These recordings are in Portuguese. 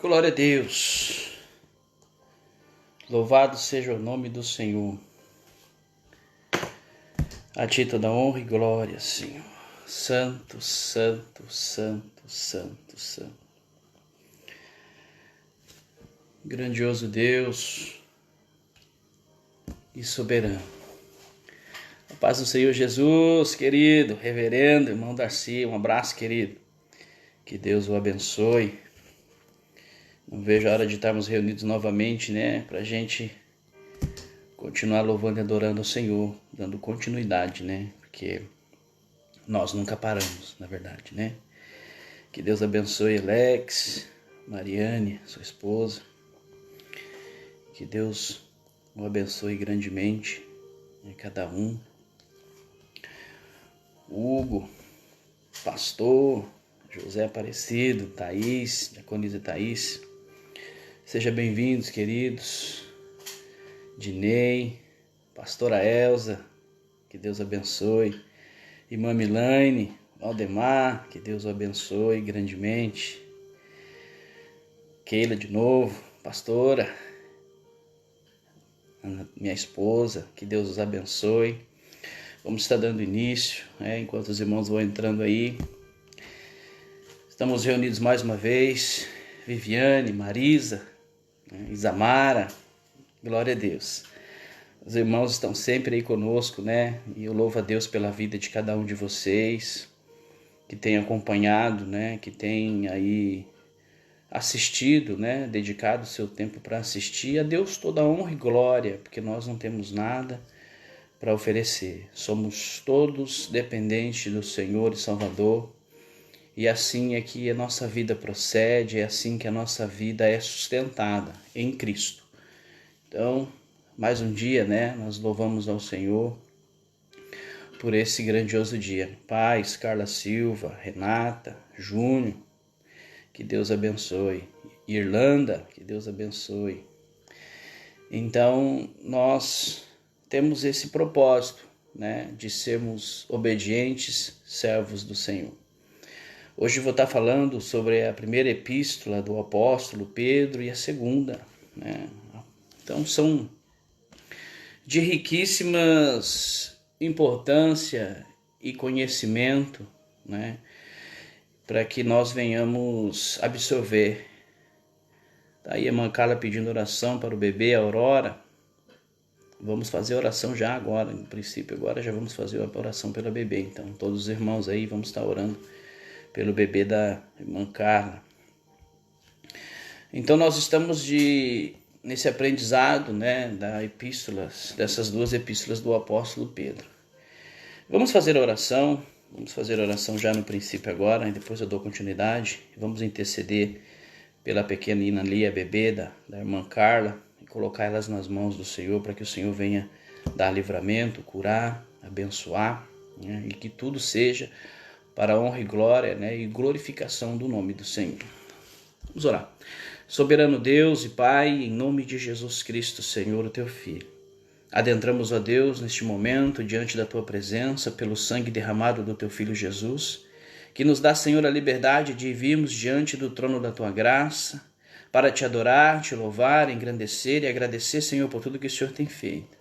Glória a Deus. Louvado seja o nome do Senhor. A ti toda honra e glória, Senhor. Santo, santo, santo, santo, santo. Grandioso Deus e soberano. A paz do Senhor Jesus, querido, reverendo, irmão Darcy, um abraço, querido. Que Deus o abençoe. Não vejo a hora de estarmos reunidos novamente, né? Pra gente continuar louvando e adorando ao Senhor, dando continuidade, né? Porque nós nunca paramos, na verdade, né? Que Deus abençoe Alex, Mariane, sua esposa. Que Deus o abençoe grandemente, né? Cada um. Hugo, pastor, José Aparecido, Thaís, Diaconisa Thaís. Sejam bem-vindos, queridos. Dinei, pastora Elza, que Deus abençoe. Irmã Milane, Valdemar, que Deus o abençoe grandemente. Keila de novo, pastora, minha esposa, que Deus os abençoe. Vamos estar dando início, né, enquanto os irmãos vão entrando aí. Estamos reunidos mais uma vez. Viviane, Marisa, né, Isamara, glória a Deus. Os irmãos estão sempre aí conosco, né? E eu louvo a Deus pela vida de cada um de vocês, que tem acompanhado, né? Que tem aí assistido, né? Dedicado o seu tempo para assistir. A Deus toda a honra e glória, porque nós não temos nada para oferecer. Somos todos dependentes do Senhor e Salvador. E assim é que a nossa vida procede, é assim que a nossa vida é sustentada em Cristo. Então, mais um dia, né? Nós louvamos ao Senhor por esse grandioso dia. Paz, Carla Silva, Renata, Júnior, que Deus abençoe. Irlanda, que Deus abençoe. Então, nós temos esse propósito, né? De sermos obedientes servos do Senhor. Hoje vou estar falando sobre a primeira epístola do apóstolo Pedro e a segunda, né? Então são de riquíssimas importância e conhecimento, né? Para que nós venhamos absorver. Tá aí a irmã Carla pedindo oração para o bebê, a Aurora. Vamos fazer oração já agora, no princípio agora já vamos fazer a oração pela bebê. Então todos os irmãos aí vamos estar orando pelo bebê da irmã Carla. Então nós estamos nesse aprendizado, né, dessas duas epístolas do apóstolo Pedro. Vamos fazer a oração já no princípio agora, e depois eu dou continuidade. Vamos interceder pela pequenina ali, a bebê da irmã Carla, e colocar elas nas mãos do Senhor, para que o Senhor venha dar livramento, curar, abençoar, né, e que tudo seja para a honra e glória, né, e glorificação do nome do Senhor. Vamos orar. Soberano Deus e Pai, em nome de Jesus Cristo, Senhor, o Teu Filho. Adentramos, ó Deus, neste momento, diante da Tua presença, pelo sangue derramado do Teu Filho Jesus, que nos dá, Senhor, a liberdade de virmos diante do trono da Tua graça, para Te adorar, Te louvar, engrandecer e agradecer, Senhor, por tudo que o Senhor tem feito.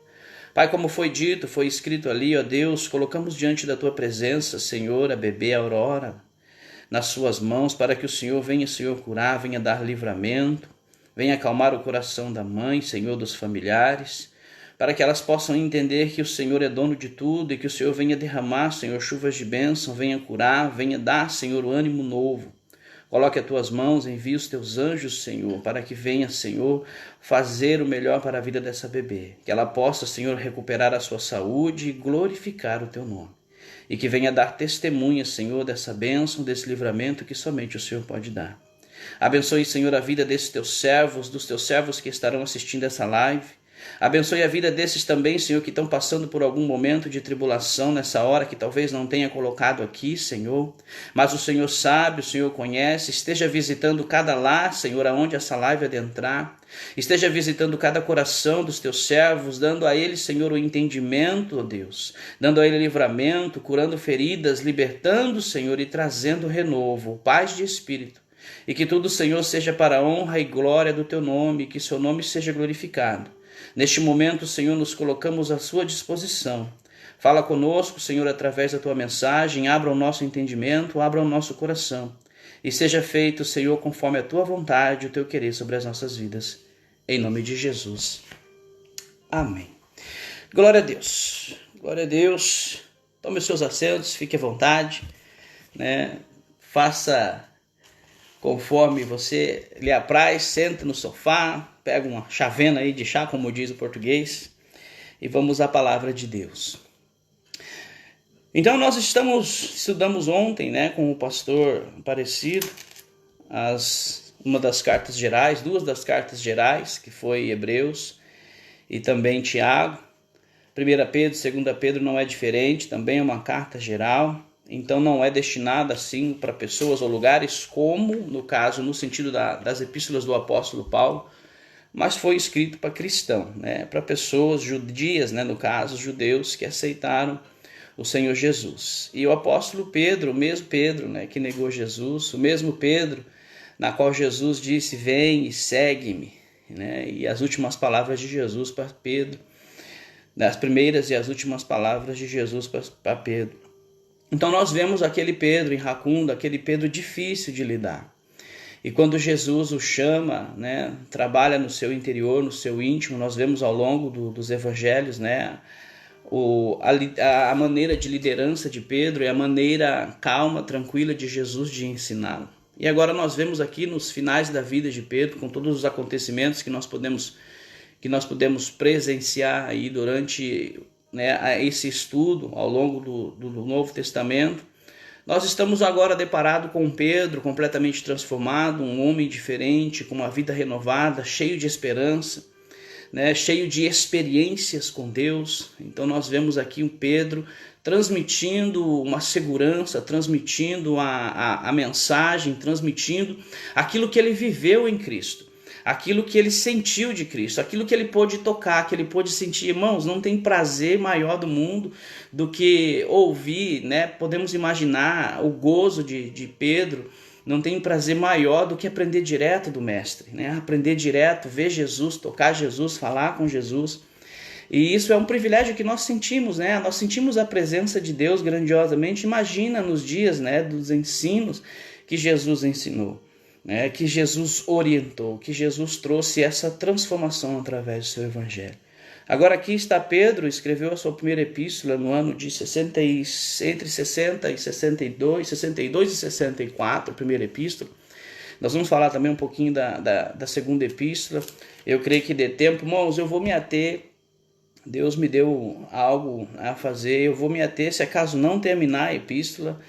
Pai, como foi dito, foi escrito ali, ó Deus, colocamos diante da Tua presença, Senhor, a bebê Aurora, nas Suas mãos, para que o Senhor venha, Senhor, curar, venha dar livramento, venha acalmar o coração da mãe, Senhor, dos familiares, para que elas possam entender que o Senhor é dono de tudo e que o Senhor venha derramar, Senhor, chuvas de bênção, venha curar, venha dar, Senhor, o ânimo novo. Coloque as Tuas mãos, envie os Teus anjos, Senhor, para que venha, Senhor, fazer o melhor para a vida dessa bebê. Que ela possa, Senhor, recuperar a sua saúde e glorificar o Teu nome. E que venha dar testemunha, Senhor, dessa bênção, desse livramento que somente o Senhor pode dar. Abençoe, Senhor, a vida desses Teus servos, dos Teus servos que estarão assistindo essa live. Abençoe a vida desses também, Senhor, que estão passando por algum momento de tribulação nessa hora, que talvez não tenha colocado aqui, Senhor. Mas o Senhor sabe, o Senhor conhece. Esteja visitando cada lar, Senhor, aonde essa live adentrar. Esteja visitando cada coração dos Teus servos, dando a eles, Senhor, o entendimento, ó Deus. Dando a eles livramento, curando feridas, libertando, Senhor, e trazendo renovo, paz de espírito. E que tudo, Senhor, seja para a honra e glória do teu nome, e que seu nome seja glorificado. Neste momento, Senhor, nos colocamos à sua disposição. Fala conosco, Senhor, através da tua mensagem, abra o nosso entendimento, abra o nosso coração. E seja feito, Senhor, conforme a tua vontade, o teu querer sobre as nossas vidas. Em nome de Jesus. Amém. Glória a Deus. Glória a Deus. Tome os seus assentos, fique à vontade, né? Faça conforme você lhe apraz, senta no sofá, pega uma chavena aí de chá, como diz o português, e vamos à palavra de Deus. Então nós estudamos ontem, né, com o pastor Aparecido, uma das cartas gerais, duas das cartas gerais, que foi Hebreus e também Tiago. 1 Pedro, 2 Pedro não é diferente, também é uma carta geral. Então não é destinada assim para pessoas ou lugares como, no caso, no sentido das epístolas do apóstolo Paulo, mas foi escrito para cristão, né? Para pessoas judias, né? No caso, judeus que aceitaram o Senhor Jesus. E o apóstolo Pedro, o mesmo Pedro, né? Que negou Jesus, o mesmo Pedro na qual Jesus disse, vem e segue-me, né? E as últimas palavras de Jesus para Pedro, as primeiras e as últimas palavras de Jesus para Pedro. Então nós vemos aquele Pedro irracundo, aquele Pedro difícil de lidar. E quando Jesus o chama, né, trabalha no seu interior, no seu íntimo, nós vemos ao longo dos evangelhos, né, a maneira de liderança de Pedro e a maneira calma, tranquila de Jesus de ensiná-lo. E agora nós vemos aqui nos finais da vida de Pedro, com todos os acontecimentos que nós podemos presenciar aí durante, né, esse estudo ao longo do Novo Testamento, nós estamos agora deparados com Pedro completamente transformado, um homem diferente, com uma vida renovada, cheio de esperança, né, cheio de experiências com Deus. Então nós vemos aqui um Pedro transmitindo uma segurança, transmitindo a mensagem, transmitindo aquilo que ele viveu em Cristo. Aquilo que ele sentiu de Cristo, aquilo que ele pôde tocar, que ele pôde sentir. Irmãos, não tem prazer maior do mundo do que ouvir, né? Podemos imaginar o gozo de Pedro, não tem prazer maior do que aprender direto do mestre, né? Aprender direto, ver Jesus, tocar Jesus, falar com Jesus. E isso é um privilégio que nós sentimos, né? Nós sentimos a presença de Deus grandiosamente. Imagina nos dias, né, dos ensinos que Jesus ensinou, né, que Jesus orientou, que Jesus trouxe essa transformação através do seu evangelho. Agora aqui está Pedro, escreveu a sua primeira epístola no ano de entre 60 e 62 e 64, a primeira epístola. Nós vamos falar também um pouquinho da segunda epístola. Eu creio que dê tempo. Irmãos, eu vou me ater, Deus me deu algo a fazer, eu vou me ater, se acaso não terminar a epístola,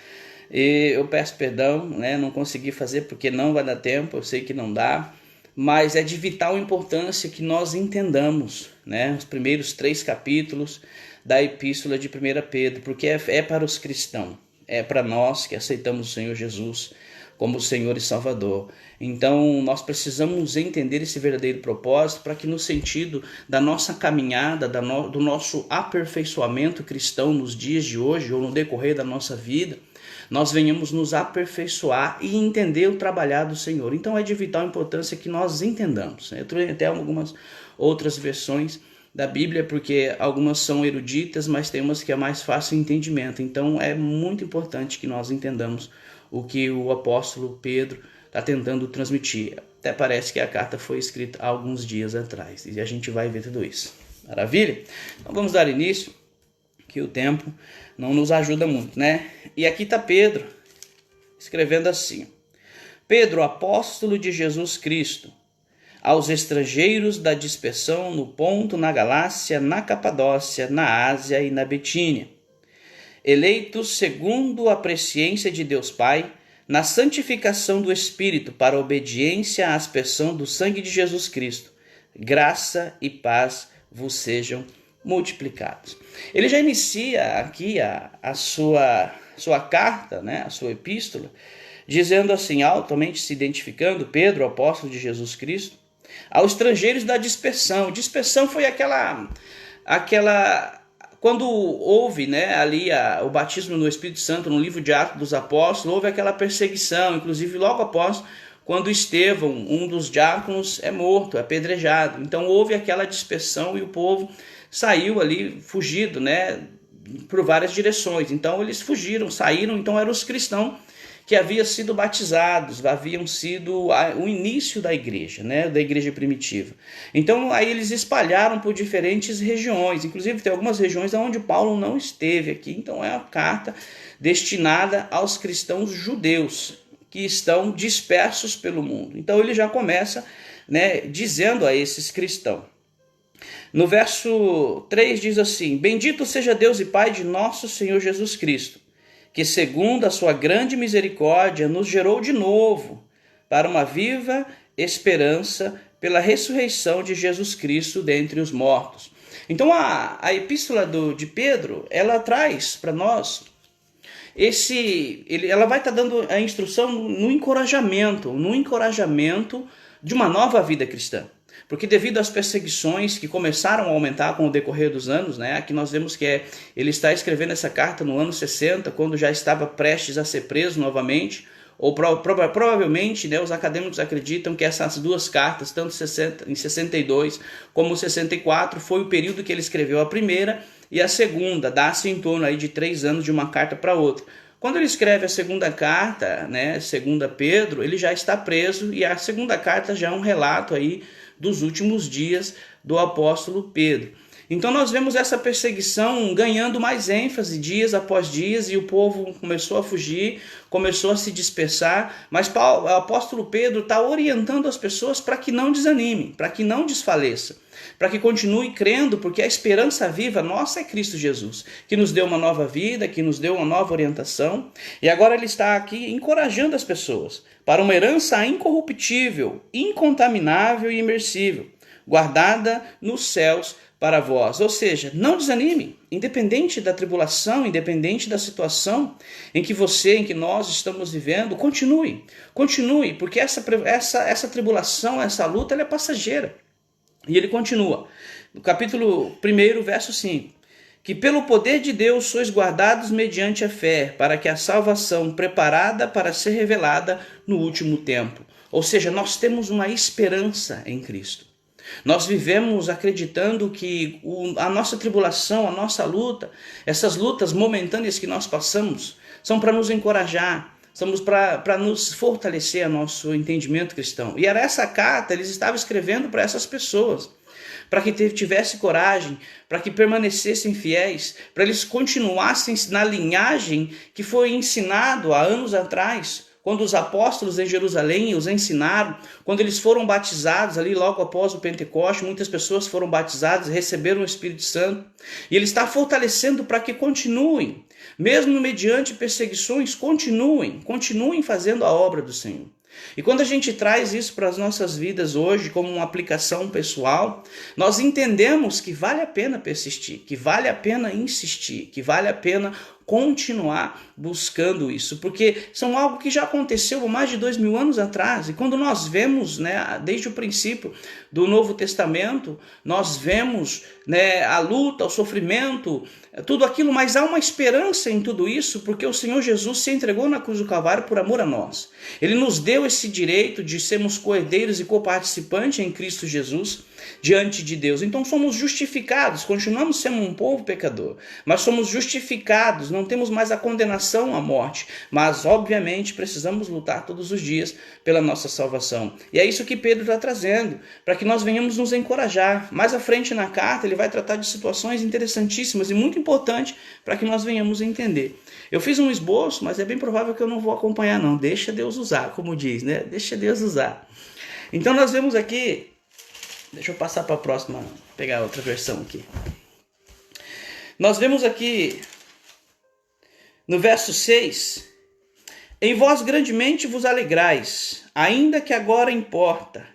e eu peço perdão, né? Não consegui fazer porque não vai dar tempo, eu sei que não dá, mas é de vital importância que nós entendamos, né, os primeiros 3 capítulos da epístola de 1 Pedro, porque é para os cristãos, é para nós que aceitamos o Senhor Jesus como Senhor e Salvador. Então nós precisamos entender esse verdadeiro propósito para que no sentido da nossa caminhada, do nosso aperfeiçoamento cristão nos dias de hoje ou no decorrer da nossa vida, nós venhamos nos aperfeiçoar e entender o trabalhar do Senhor. Então é de vital importância que nós entendamos. Eu trouxe até algumas outras versões da Bíblia, porque algumas são eruditas, mas tem umas que é mais fácil entendimento. Então é muito importante que nós entendamos o que o apóstolo Pedro está tentando transmitir. Até parece que a carta foi escrita há alguns dias atrás, e a gente vai ver tudo isso. Maravilha? Então vamos dar início, que o tempo não nos ajuda muito, né? E aqui está Pedro, escrevendo assim: Pedro, apóstolo de Jesus Cristo, aos estrangeiros da dispersão no Ponto, na Galácia, na Capadócia, na Ásia e na Betínia, eleitos segundo a presciência de Deus Pai, na santificação do Espírito, para a obediência à aspersão do sangue de Jesus Cristo, graça e paz vos sejam multiplicados. Ele já inicia aqui a sua carta, né, a sua epístola, dizendo assim, altamente se identificando, Pedro, apóstolo de Jesus Cristo, aos estrangeiros da dispersão. Dispersão foi aquela quando houve, né, ali o batismo no Espírito Santo, no livro de Atos dos Apóstolos, houve aquela perseguição, inclusive logo após, quando Estevão, um dos diáconos, é morto, é apedrejado. Então houve aquela dispersão e o povo saiu ali fugido, né, por várias direções. Então eles fugiram, saíram, então eram os cristãos que haviam sido batizados, haviam sido o início da igreja, né, da igreja primitiva. Então aí eles espalharam por diferentes regiões, inclusive tem algumas regiões onde Paulo não esteve aqui, então é uma carta destinada aos cristãos judeus, que estão dispersos pelo mundo. Então ele já começa, né, dizendo a esses cristãos. No verso 3 diz assim: Bendito seja Deus e Pai de nosso Senhor Jesus Cristo, que segundo a sua grande misericórdia nos gerou de novo para uma viva esperança pela ressurreição de Jesus Cristo dentre os mortos. Então a epístola de Pedro, ela traz para nós ela vai estar dando a instrução no encorajamento de uma nova vida cristã. Porque devido às perseguições que começaram a aumentar com o decorrer dos anos, né, aqui nós vemos que ele está escrevendo essa carta no ano 60, quando já estava prestes a ser preso novamente, ou provavelmente, né, os acadêmicos acreditam que essas duas cartas, tanto em 62 como 64, foi o período que ele escreveu a primeira, e a segunda dá-se em torno aí de 3 anos de uma carta para outra. Quando ele escreve a segunda carta, né, segunda Pedro, ele já está preso, e a segunda carta já é um relato aí dos últimos dias do apóstolo Pedro. Então nós vemos essa perseguição ganhando mais ênfase dias após dias, e o povo começou a fugir, começou a se dispersar, mas o apóstolo Pedro está orientando as pessoas para que não desanimem, para que não desfaleça, para que continue crendo, porque a esperança viva nossa é Cristo Jesus, que nos deu uma nova vida, que nos deu uma nova orientação, e agora ele está aqui encorajando as pessoas para uma herança incorruptível, incontaminável e imersível, guardada nos céus para vós. Ou seja, não desanime, independente da tribulação, independente da situação em que nós estamos vivendo, continue, porque essa tribulação, essa luta, ela é passageira. E ele continua, no capítulo 1, verso 5, que pelo poder de Deus sois guardados mediante a fé, para que a salvação preparada para ser revelada no último tempo. Ou seja, nós temos uma esperança em Cristo. Nós vivemos acreditando que a nossa tribulação, a nossa luta, essas lutas momentâneas que nós passamos, são para nos encorajar, somos para nos fortalecer a nosso entendimento cristão. E era essa carta, eles estavam escrevendo para essas pessoas, para que tivesse coragem, para que permanecessem fiéis, para eles continuassem na linhagem que foi ensinado há anos atrás, quando os apóstolos em Jerusalém os ensinaram, quando eles foram batizados ali logo após o Pentecoste, muitas pessoas foram batizadas e receberam o Espírito Santo. E ele está fortalecendo para que continuem, mesmo mediante perseguições, continuem fazendo a obra do Senhor. E quando a gente traz isso para as nossas vidas hoje como uma aplicação pessoal, nós entendemos que vale a pena persistir, que vale a pena insistir, que vale a pena continuar buscando isso, porque são algo que já aconteceu há mais de 2000 anos atrás, e quando nós vemos, né, desde o princípio do Novo Testamento, nós vemos, né, a luta, o sofrimento, tudo aquilo, mas há uma esperança em tudo isso, porque o Senhor Jesus se entregou na cruz do Calvário por amor a nós. Ele nos deu esse direito de sermos co-herdeiros e coparticipantes em Cristo Jesus diante de Deus. Então somos justificados, continuamos sendo um povo pecador, mas somos justificados, não temos mais a condenação à morte, mas obviamente precisamos lutar todos os dias pela nossa salvação. E é isso que Pedro está trazendo, para que nós venhamos nos encorajar. Mais à frente na carta ele vai tratar de situações interessantíssimas e muito importantes para que nós venhamos entender. Eu fiz um esboço, mas é bem provável que eu não vou acompanhar não, deixa Deus usar, como diz, né? Deixa Deus usar. Então nós vemos aqui, deixa eu passar para a próxima, pegar outra versão aqui. Nós vemos aqui no verso 6, em vós grandemente vos alegrais, ainda que agora importa,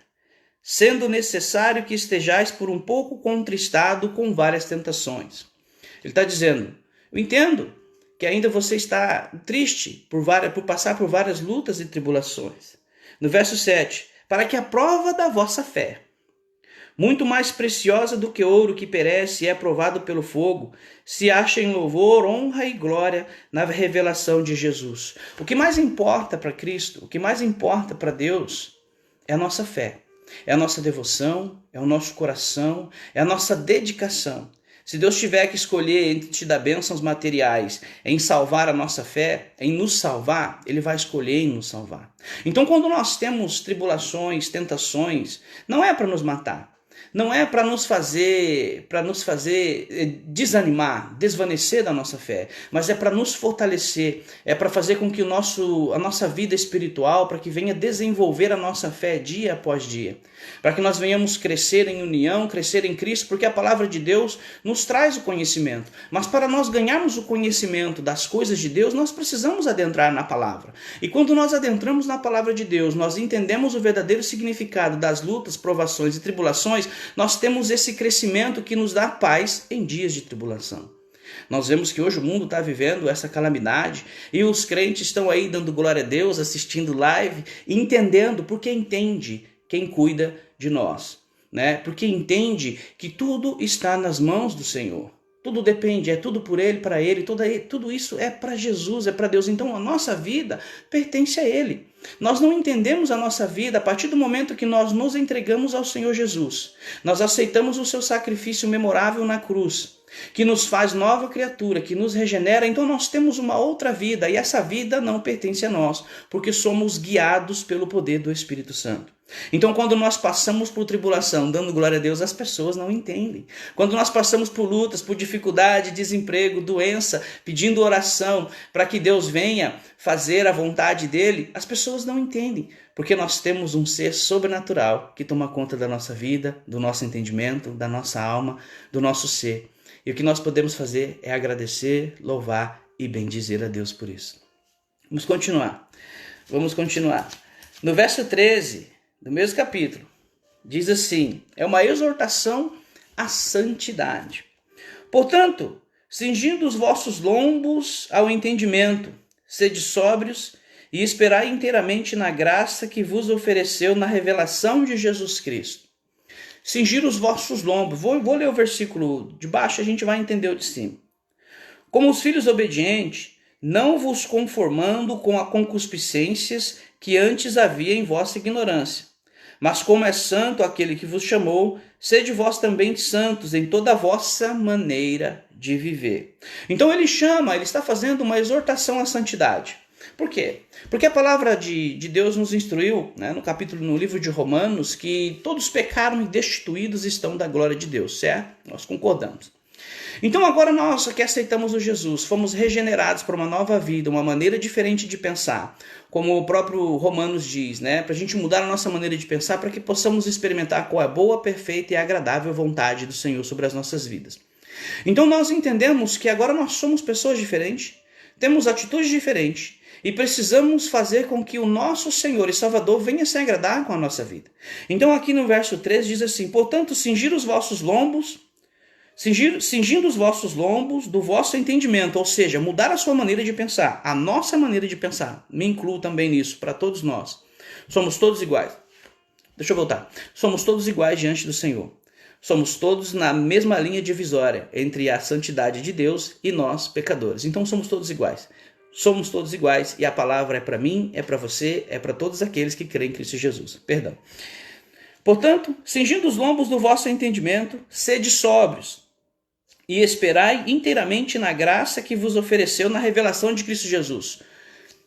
sendo necessário que estejais por um pouco contristado com várias tentações. Ele está dizendo, eu entendo que ainda você está triste por passar por várias lutas e tribulações. No verso 7, para que a prova da vossa fé, muito mais preciosa do que ouro que perece e é provado pelo fogo, se acha em louvor, honra e glória na revelação de Jesus. O que mais importa para Cristo, o que mais importa para Deus é a nossa fé, é a nossa devoção, é o nosso coração, é a nossa dedicação. Se Deus tiver que escolher entre te dar bênçãos materiais, em salvar a nossa fé, em nos salvar, Ele vai escolher em nos salvar. Então, quando nós temos tribulações, tentações, não é para nos matar, não é para nos fazer desanimar, desvanecer da nossa fé, mas é para nos fortalecer, é para fazer com que a nossa vida espiritual, para que venha desenvolver a nossa fé dia após dia, para que nós venhamos crescer em união, crescer em Cristo, porque a palavra de Deus nos traz o conhecimento, mas para nós ganharmos o conhecimento das coisas de Deus, nós precisamos adentrar na palavra, e quando nós adentramos na palavra de Deus, nós entendemos o verdadeiro significado das lutas, provações e tribulações, nós temos esse crescimento que nos dá paz em dias de tribulação. Nós vemos que hoje o mundo está vivendo essa calamidade e os crentes estão aí dando glória a Deus, assistindo live, entendendo, porque entende quem cuida de nós, né? Porque entende que tudo está nas mãos do Senhor. Tudo depende, é tudo por Ele, para Ele, tudo isso é para Jesus, é para Deus. Então a nossa vida pertence a Ele. Nós não entendemos a nossa vida a partir do momento que nós nos entregamos ao Senhor Jesus. Nós aceitamos o seu sacrifício memorável na cruz, que nos faz nova criatura, que nos regenera. Então nós temos uma outra vida e essa vida não pertence a nós, porque somos guiados pelo poder do Espírito Santo. Então quando nós passamos por tribulação, dando glória a Deus, as pessoas não entendem. Quando nós passamos por lutas, por dificuldade, desemprego, doença, pedindo oração para que Deus venha fazer a vontade dele, as pessoas não entendem, porque nós temos um ser sobrenatural que toma conta da nossa vida, do nosso entendimento, da nossa alma, do nosso ser. E o que nós podemos fazer é agradecer, louvar e bendizer a Deus por isso. Vamos continuar. No verso 13 do mesmo capítulo, diz assim, é uma exortação à santidade. Portanto, cingindo os vossos lombos ao entendimento, sede sóbrios e esperai inteiramente na graça que vos ofereceu na revelação de Jesus Cristo. Cingir os vossos lombos. Vou ler o versículo de baixo, a gente vai entender o de cima. Como os filhos obedientes, não vos conformando com as concupiscências que antes havia em vossa ignorância. Mas como é santo aquele que vos chamou, sede vós também santos em toda a vossa maneira de viver. Então ele está fazendo uma exortação à santidade. Por quê? Porque a palavra de Deus nos instruiu, né, no livro de Romanos, que todos pecaram e destituídos estão da glória de Deus, certo? Nós concordamos. Então agora nós que aceitamos o Jesus, fomos regenerados para uma nova vida, uma maneira diferente de pensar, como o próprio Romanos diz, né? Para a gente mudar a nossa maneira de pensar, para que possamos experimentar qual é a boa, perfeita e agradável vontade do Senhor sobre as nossas vidas. Então nós entendemos que agora nós somos pessoas diferentes, temos atitudes diferentes e precisamos fazer com que o nosso Senhor e Salvador venha se agradar com a nossa vida. Então aqui no verso 3 diz assim, portanto, cingindo os vossos lombos do vosso entendimento, ou seja, mudar a sua maneira de pensar, a nossa maneira de pensar, me incluo também nisso, para todos nós. Somos todos iguais. Deixa eu voltar. Somos todos iguais diante do Senhor. Somos todos na mesma linha divisória entre a santidade de Deus e nós, pecadores. Então somos todos iguais. Somos todos iguais e a palavra é para mim, é para você, é para todos aqueles que creem em Cristo Jesus. Perdão. Portanto, cingindo os lombos do vosso entendimento, sede sóbrios e esperai inteiramente na graça que vos ofereceu na revelação de Cristo Jesus.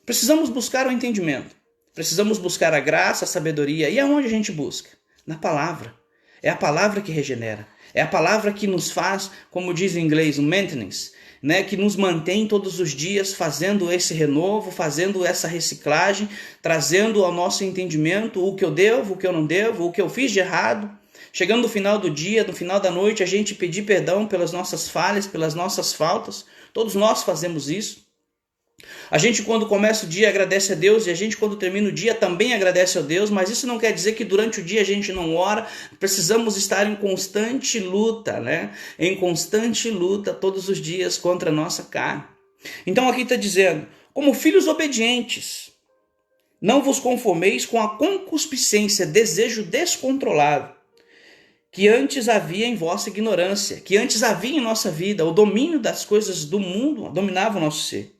Precisamos buscar o entendimento. Precisamos buscar a graça, a sabedoria. E aonde a gente busca? Na palavra. É a palavra que regenera. É a palavra que nos faz, como diz em inglês, o maintenance, né? Que nos mantém todos os dias fazendo esse renovo, fazendo essa reciclagem, trazendo ao nosso entendimento o que eu devo, o que eu não devo, o que eu fiz de errado. Chegando no final do dia, no final da noite, a gente pedir perdão pelas nossas falhas, pelas nossas faltas. Todos nós fazemos isso. A gente quando começa o dia agradece a Deus e a gente quando termina o dia também agradece a Deus, mas isso não quer dizer que durante o dia a gente não ora. Precisamos estar em constante luta, né? Em constante luta todos os dias contra a nossa carne. Então aqui está dizendo, como filhos obedientes, não vos conformeis com a concupiscência, desejo descontrolado, que antes havia em vossa ignorância, que antes havia em nossa vida, o domínio das coisas do mundo dominava o nosso ser.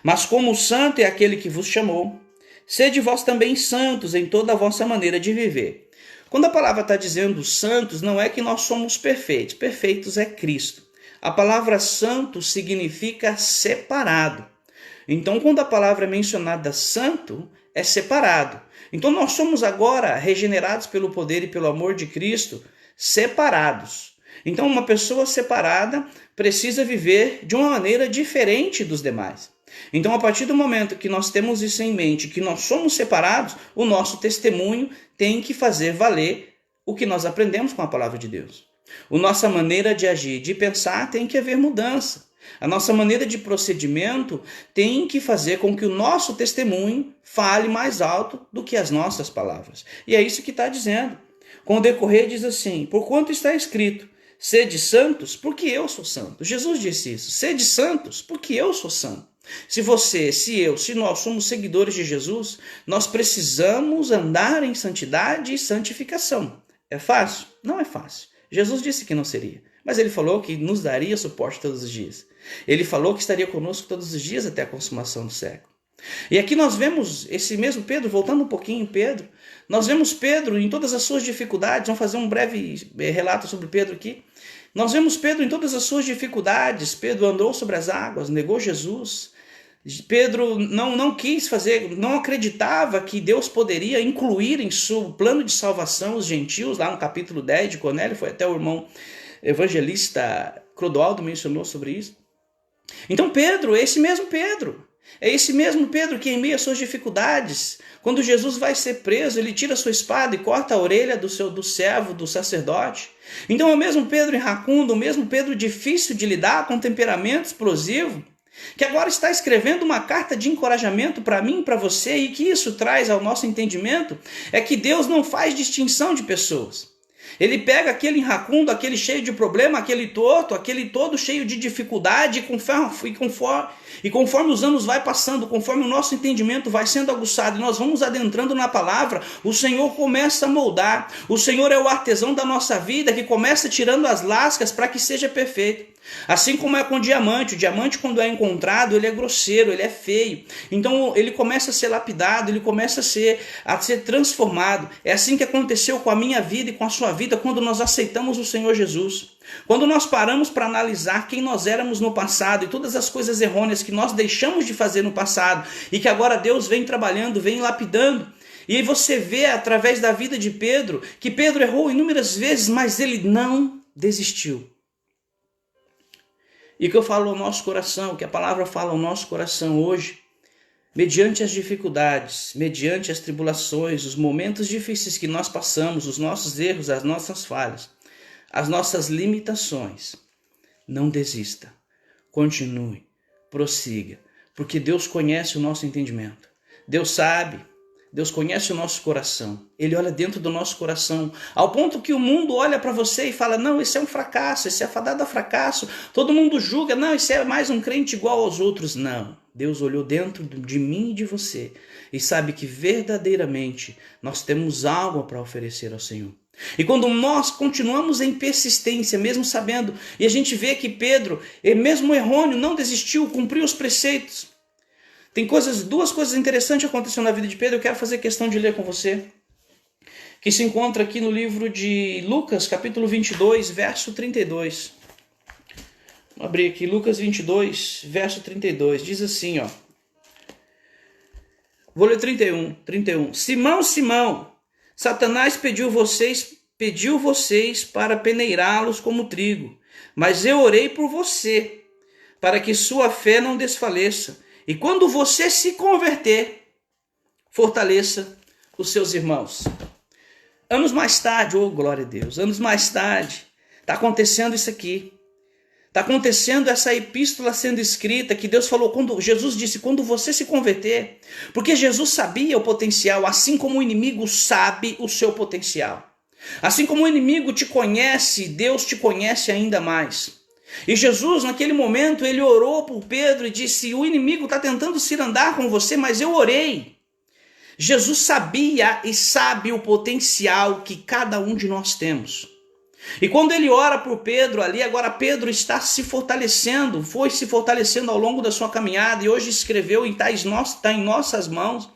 Mas como o santo é aquele que vos chamou, sede vós também santos em toda a vossa maneira de viver. Quando a palavra está dizendo santos, não é que nós somos perfeitos. Perfeitos é Cristo. A palavra santo significa separado. Então, quando a palavra é mencionada santo, é separado. Então, nós somos agora regenerados pelo poder e pelo amor de Cristo, separados. Então, uma pessoa separada precisa viver de uma maneira diferente dos demais. Então, a partir do momento que nós temos isso em mente, que nós somos separados, o nosso testemunho tem que fazer valer o que nós aprendemos com a palavra de Deus. A nossa maneira de agir, de pensar, tem que haver mudança. A nossa maneira de procedimento tem que fazer com que o nosso testemunho fale mais alto do que as nossas palavras. E é isso que está dizendo. Com o decorrer diz assim, porquanto está escrito, sede santos, porque eu sou santo. Jesus disse isso, sede santos, porque eu sou santo. Se você, se eu, se nós somos seguidores de Jesus, nós precisamos andar em santidade e santificação. É fácil? Não é fácil. Jesus disse que não seria, mas ele falou que nos daria suporte todos os dias. Ele falou que estaria conosco todos os dias até a consumação do século. E aqui nós vemos esse mesmo Pedro, voltando um pouquinho em Pedro, nós vemos Pedro em todas as suas dificuldades, vamos fazer um breve relato sobre Pedro aqui. Nós vemos Pedro em todas as suas dificuldades, Pedro andou sobre as águas, negou Jesus. Pedro não quis fazer, não acreditava que Deus poderia incluir em seu plano de salvação os gentios, lá no capítulo 10 de Cornélio, foi até o irmão evangelista Clodoaldo mencionou sobre isso. Então Pedro, é esse mesmo Pedro que em meio às suas dificuldades, quando Jesus vai ser preso, ele tira sua espada e corta a orelha do servo, do sacerdote. Então é o mesmo Pedro iracundo, o mesmo Pedro difícil de lidar, com temperamento explosivo, que agora está escrevendo uma carta de encorajamento para mim e para você, e que isso traz ao nosso entendimento é que Deus não faz distinção de pessoas. Ele pega aquele iracundo, aquele cheio de problema, aquele torto, aquele todo cheio de dificuldade, e conforme os anos vai passando, conforme o nosso entendimento vai sendo aguçado, e nós vamos adentrando na palavra, o Senhor começa a moldar. O Senhor é o artesão da nossa vida, que começa tirando as lascas para que seja perfeito. Assim como é com o diamante quando é encontrado, ele é grosseiro, ele é feio. Então ele começa a ser lapidado, ele começa a ser transformado. É assim que aconteceu com a minha vida e com a sua vida quando nós aceitamos o Senhor Jesus. Quando nós paramos para analisar quem nós éramos no passado e todas as coisas errôneas que nós deixamos de fazer no passado e que agora Deus vem trabalhando, vem lapidando. E aí você vê através da vida de Pedro que Pedro errou inúmeras vezes, mas ele não desistiu. E o que eu falo ao nosso coração, o que a palavra fala ao nosso coração hoje, mediante as dificuldades, mediante as tribulações, os momentos difíceis que nós passamos, os nossos erros, as nossas falhas, as nossas limitações, não desista, continue, prossiga, porque Deus conhece o nosso entendimento, Deus sabe, Deus conhece o nosso coração, Ele olha dentro do nosso coração, ao ponto que o mundo olha para você e fala, não, esse é um fracasso, esse é fadado a fracasso, todo mundo julga, não, esse é mais um crente igual aos outros. Não, Deus olhou dentro de mim e de você e sabe que verdadeiramente nós temos algo para oferecer ao Senhor. E quando nós continuamos em persistência, mesmo sabendo, e a gente vê que Pedro, mesmo errôneo, não desistiu, cumpriu os preceitos. Tem duas coisas interessantes acontecendo na vida de Pedro, eu quero fazer questão de ler com você, que se encontra aqui no livro de Lucas, capítulo 22, verso 32. Vou abrir aqui, Lucas 22, verso 32, diz assim, ó. Vou ler 31. Simão, Simão, Satanás pediu vocês para peneirá-los como trigo, mas eu orei por você, para que sua fé não desfaleça. E quando você se converter, fortaleça os seus irmãos. Anos mais tarde, oh glória a Deus, anos mais tarde, está acontecendo isso aqui. Está acontecendo essa epístola sendo escrita, que Deus falou, quando Jesus disse, quando você se converter, porque Jesus sabia o potencial, assim como o inimigo sabe o seu potencial. Assim como o inimigo te conhece, Deus te conhece ainda mais. E Jesus, naquele momento, ele orou por Pedro e disse, o inimigo está tentando cirandar com você, mas eu orei. Jesus sabia e sabe o potencial que cada um de nós temos. E quando ele ora por Pedro ali, agora Pedro está se fortalecendo, foi se fortalecendo ao longo da sua caminhada e hoje escreveu e está em nossas mãos.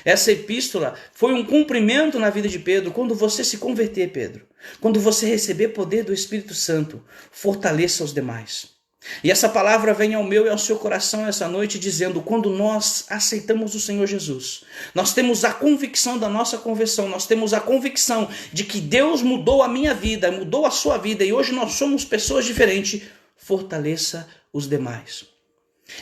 Essa epístola foi um cumprimento na vida de Pedro. Quando você se converter, Pedro, quando você receber poder do Espírito Santo, fortaleça os demais. E essa palavra vem ao meu e ao seu coração essa noite dizendo, quando nós aceitamos o Senhor Jesus, nós temos a convicção da nossa conversão, nós temos a convicção de que Deus mudou a minha vida, mudou a sua vida e hoje nós somos pessoas diferentes, fortaleça os demais.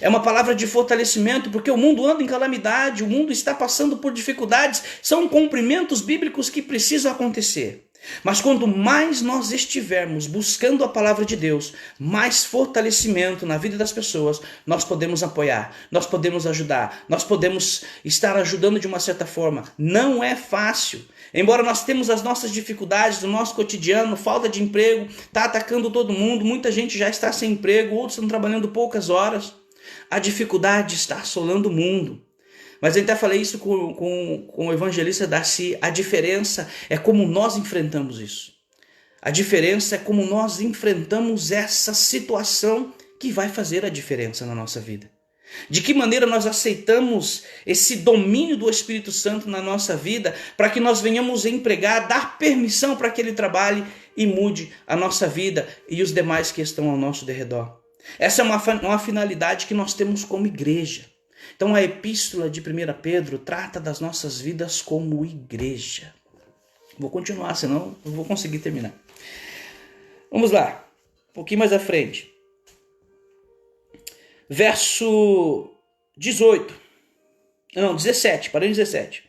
É uma palavra de fortalecimento, porque o mundo anda em calamidade, o mundo está passando por dificuldades, são cumprimentos bíblicos que precisam acontecer. Mas quanto mais nós estivermos buscando a palavra de Deus, mais fortalecimento na vida das pessoas, nós podemos apoiar, nós podemos ajudar, nós podemos estar ajudando de uma certa forma. Não é fácil. Embora nós temos as nossas dificuldades do nosso cotidiano, falta de emprego, está atacando todo mundo, muita gente já está sem emprego, outros estão trabalhando poucas horas. A dificuldade está assolando o mundo. Mas eu até falei isso com o evangelista Darcy, a diferença é como nós enfrentamos isso. A diferença é como nós enfrentamos essa situação que vai fazer a diferença na nossa vida. De que maneira nós aceitamos esse domínio do Espírito Santo na nossa vida para que nós venhamos empregar, dar permissão para que ele trabalhe e mude a nossa vida e os demais que estão ao nosso derredor. Essa é uma finalidade que nós temos como igreja. Então a epístola de 1 Pedro trata das nossas vidas como igreja. Vou continuar, senão não vou conseguir terminar. Vamos lá, um pouquinho mais à frente. Verso 17, parei 17.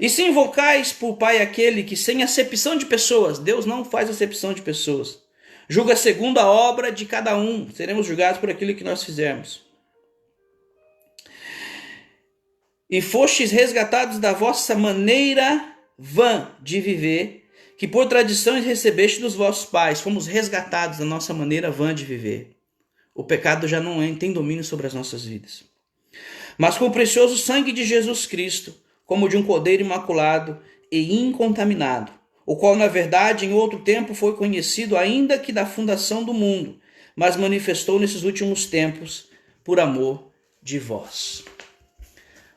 E se invocais por Pai aquele que sem acepção de pessoas, Deus não faz acepção de pessoas, julga segundo a obra de cada um, seremos julgados por aquilo que nós fizermos. E fostes resgatados da vossa maneira vã de viver, que por tradições recebeste dos vossos pais. Fomos resgatados da nossa maneira vã de viver. O pecado já não tem domínio sobre as nossas vidas. Mas com o precioso sangue de Jesus Cristo, como de um cordeiro imaculado e incontaminado, o qual na verdade em outro tempo foi conhecido ainda que da fundação do mundo, mas manifestou nesses últimos tempos por amor de vós.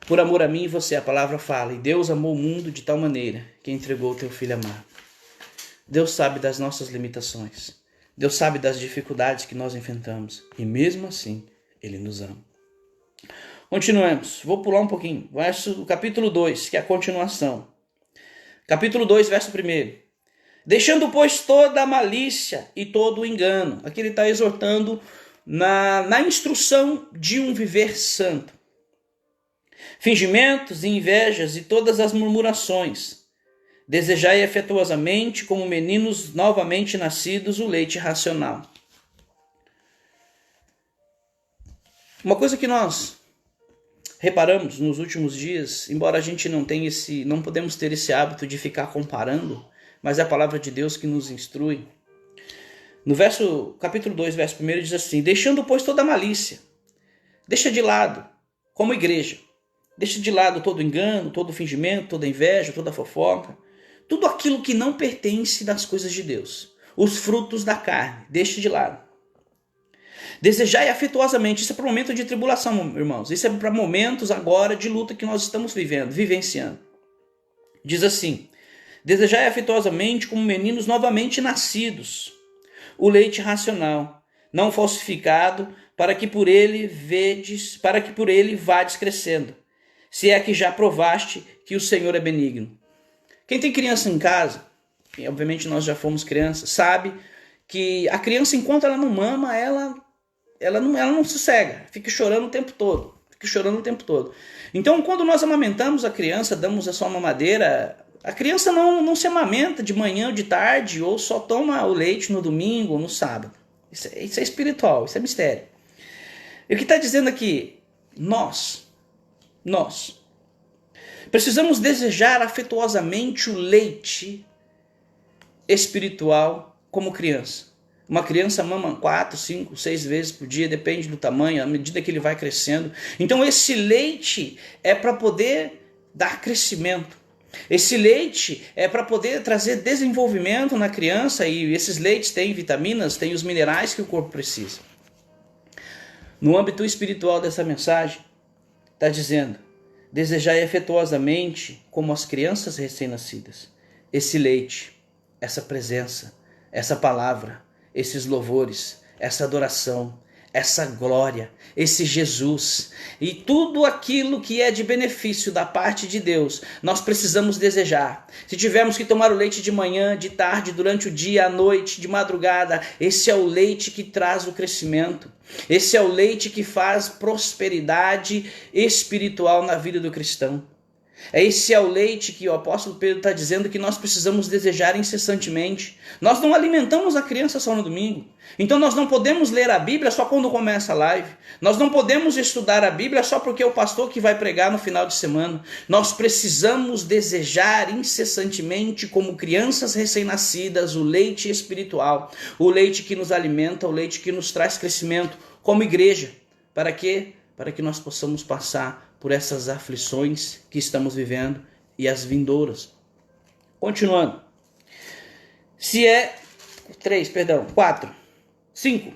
Por amor a mim e você, a palavra fala, e Deus amou o mundo de tal maneira que entregou o teu Filho amado. Deus sabe das nossas limitações, Deus sabe das dificuldades que nós enfrentamos, e mesmo assim, Ele nos ama. Continuemos, vou pular um pouquinho, capítulo 2, que é a continuação. Capítulo 2, verso 1. Deixando, pois, toda a malícia e todo o engano. Aqui ele está exortando na instrução de um viver santo. Fingimentos e invejas e todas as murmurações. Desejai afetuosamente, como meninos novamente nascidos, o leite racional. Uma coisa que nós reparamos nos últimos dias, embora a gente não podemos ter esse hábito de ficar comparando, mas é a palavra de Deus que nos instrui. No capítulo 2, verso 1, diz assim: deixando, pois, toda a malícia, deixa de lado, como igreja, deixa de lado todo engano, todo fingimento, toda inveja, toda fofoca, tudo aquilo que não pertence das coisas de Deus, os frutos da carne, deixa de lado. Desejai afetuosamente, isso é para um momento de tribulação, irmãos, isso é para momentos agora de luta que nós estamos vivenciando. Diz assim: desejai afetuosamente como meninos novamente nascidos, o leite racional, não falsificado, para que por ele vades crescendo, se é que já provaste que o Senhor é benigno. Quem tem criança em casa, e obviamente nós já fomos crianças, sabe que a criança, enquanto ela não mama, ela não sossega, fica chorando o tempo todo. Então, quando nós amamentamos a criança, damos a sua mamadeira, a criança não se amamenta de manhã ou de tarde, ou só toma o leite no domingo ou no sábado. Isso é espiritual, isso é mistério. E o que está dizendo aqui? Nós precisamos desejar afetuosamente o leite espiritual como criança. Uma criança mama 4, 5, 6 vezes por dia, depende do tamanho, à medida que ele vai crescendo. Então esse leite é para poder dar crescimento. Esse leite é para poder trazer desenvolvimento na criança, e esses leites têm vitaminas, têm os minerais que o corpo precisa. No âmbito espiritual dessa mensagem, está dizendo: desejai afetuosamente, como as crianças recém-nascidas, esse leite, essa presença, essa palavra, esses louvores, essa adoração, essa glória, esse Jesus e tudo aquilo que é de benefício da parte de Deus, nós precisamos desejar. Se tivermos que tomar o leite de manhã, de tarde, durante o dia, à noite, de madrugada, esse é o leite que traz o crescimento. Esse é o leite que faz prosperidade espiritual na vida do cristão. Esse é o leite que o apóstolo Pedro está dizendo que nós precisamos desejar incessantemente. Nós não alimentamos a criança só no domingo. Então nós não podemos ler a Bíblia só quando começa a live. Nós não podemos estudar a Bíblia só porque é o pastor que vai pregar no final de semana. Nós precisamos desejar incessantemente, como crianças recém-nascidas, o leite espiritual. O leite que nos alimenta, o leite que nos traz crescimento como igreja. Para quê? Para que nós possamos passar por essas aflições que estamos vivendo e as vindouras. Continuando. 4. 5.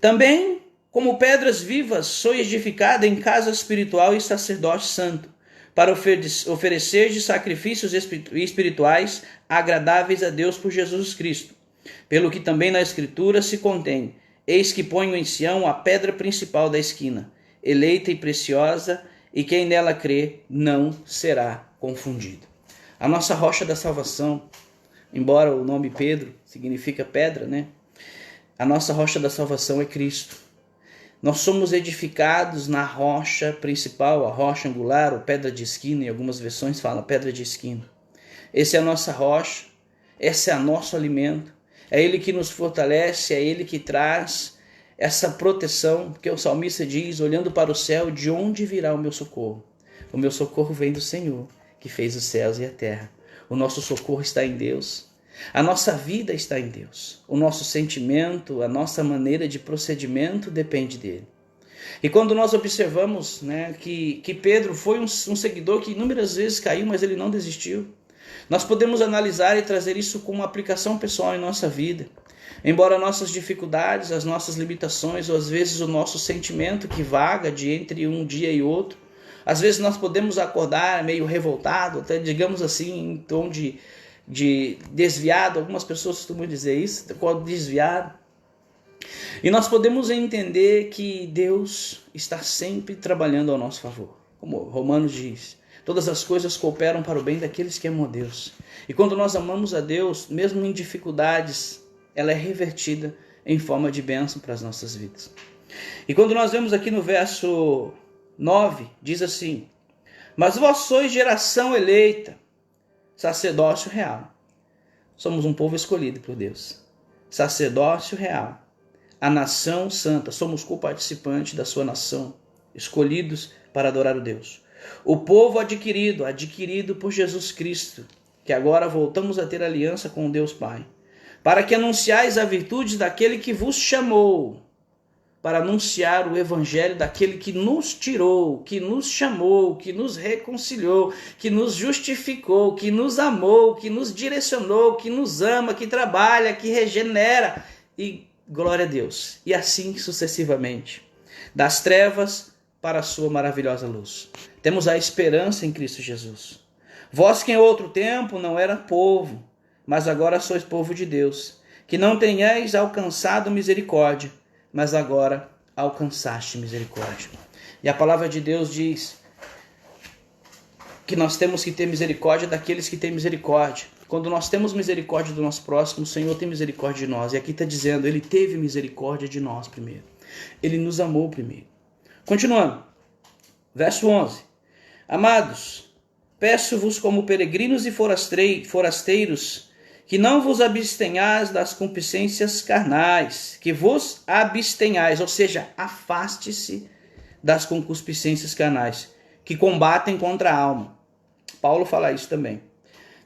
Também, como pedras vivas, sois edificada em casa espiritual e sacerdócio santo, para oferecer de sacrifícios espirituais agradáveis a Deus por Jesus Cristo. Pelo que também na Escritura se contém: eis que ponho em Sião a pedra principal da esquina, eleita e preciosa, e quem nela crê não será confundido. A nossa rocha da salvação, embora o nome Pedro significa pedra, né? A nossa rocha da salvação é Cristo. Nós somos edificados na rocha principal, a rocha angular, ou pedra de esquina, em algumas versões fala pedra de esquina. Essa é a nossa rocha, esse é o nosso alimento, é Ele que nos fortalece, é Ele que traz essa proteção, porque o salmista diz, olhando para o céu, de onde virá o meu socorro? O meu socorro vem do Senhor, que fez os céus e a terra. O nosso socorro está em Deus. A nossa vida está em Deus. O nosso sentimento, a nossa maneira de procedimento depende dele. E quando nós observamos, né, que Pedro foi um seguidor que inúmeras vezes caiu, mas ele não desistiu, nós podemos analisar e trazer isso como uma aplicação pessoal em nossa vida. Embora nossas dificuldades, as nossas limitações, ou às vezes o nosso sentimento que vaga de entre um dia e outro, às vezes nós podemos acordar meio revoltado, até digamos assim, em tom de desviado, algumas pessoas costumam dizer isso, desviado. E nós podemos entender que Deus está sempre trabalhando ao nosso favor. Como Romanos diz, todas as coisas cooperam para o bem daqueles que amam a Deus. E quando nós amamos a Deus, mesmo em dificuldades, ela é revertida em forma de bênção para as nossas vidas. E quando nós vemos aqui no verso 9, diz assim: mas vós sois geração eleita, sacerdócio real. Somos um povo escolhido por Deus. Sacerdócio real. A nação santa. Somos coparticipantes da sua nação. Escolhidos para adorar o Deus. O povo adquirido por Jesus Cristo. Que agora voltamos a ter aliança com o Deus Pai. Para que anunciais a virtude daquele que vos chamou. Para anunciar o evangelho daquele que nos tirou, que nos chamou, que nos reconciliou, que nos justificou, que nos amou, que nos direcionou, que nos ama, que trabalha, que regenera. E glória a Deus. E assim sucessivamente. Das trevas para a sua maravilhosa luz. Temos a esperança em Cristo Jesus. Vós que em outro tempo não era povo, mas agora sois povo de Deus. Que não tenhais alcançado misericórdia, mas agora alcançaste misericórdia. E a palavra de Deus diz que nós temos que ter misericórdia daqueles que têm misericórdia. Quando nós temos misericórdia do nosso próximo, o Senhor tem misericórdia de nós. E aqui está dizendo, Ele teve misericórdia de nós primeiro. Ele nos amou primeiro. Continuando, verso 11. Amados, peço-vos como peregrinos e forasteiros, que não vos abstenhais das concupiscências carnais, que vos abstenhais, ou seja, afaste-se das concupiscências carnais, que combatem contra a alma. Paulo fala isso também.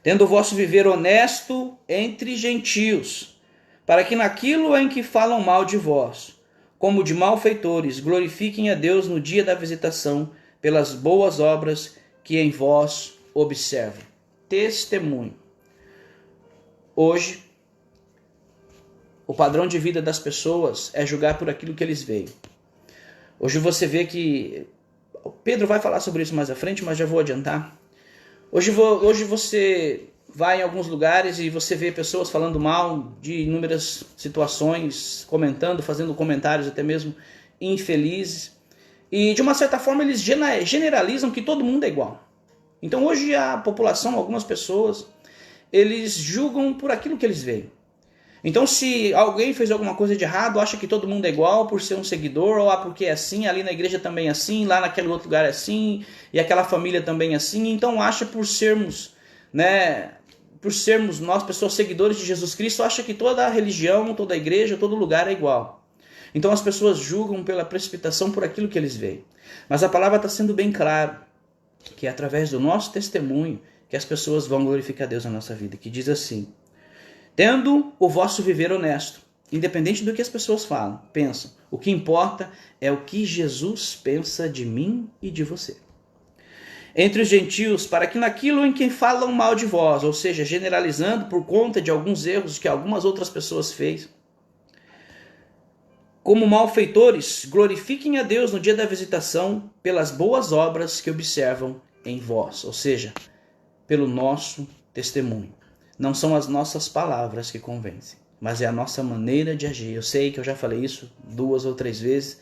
Tendo o vosso viver honesto entre gentios, para que naquilo em que falam mal de vós, como de malfeitores, glorifiquem a Deus no dia da visitação, pelas boas obras que em vós observem. testemunho. Hoje, o padrão de vida das pessoas é julgar por aquilo que eles veem. Hoje você vê que... Pedro vai falar sobre isso mais à frente, mas já vou adiantar. Hoje você vai em alguns lugares e você vê pessoas falando mal de inúmeras situações, comentando, fazendo comentários até mesmo infelizes. E de uma certa forma eles generalizam que todo mundo é igual. Então hoje a população, algumas pessoas, eles julgam por aquilo que eles veem. Então se alguém fez alguma coisa de errado, acha que todo mundo é igual por ser um seguidor, ou porque é assim, ali na igreja também é assim, lá naquele outro lugar é assim, e aquela família também é assim, então acha por sermos nós, pessoas seguidores de Jesus Cristo, acha que toda a religião, toda a igreja, todo lugar é igual. Então as pessoas julgam pela precipitação por aquilo que eles veem. Mas a palavra está sendo bem clara, que é através do nosso testemunho que as pessoas vão glorificar Deus na nossa vida, que diz assim: tendo o vosso viver honesto, independente do que as pessoas falam, pensam, o que importa é o que Jesus pensa de mim e de você. Entre os gentios, para que naquilo em que falam mal de vós, ou seja, generalizando por conta de alguns erros que algumas outras pessoas fez, como malfeitores, glorifiquem a Deus no dia da visitação pelas boas obras que observam em vós, ou seja, pelo nosso testemunho. Não são as nossas palavras que convencem, mas é a nossa maneira de agir. Eu sei que eu já falei isso 2 ou 3 vezes,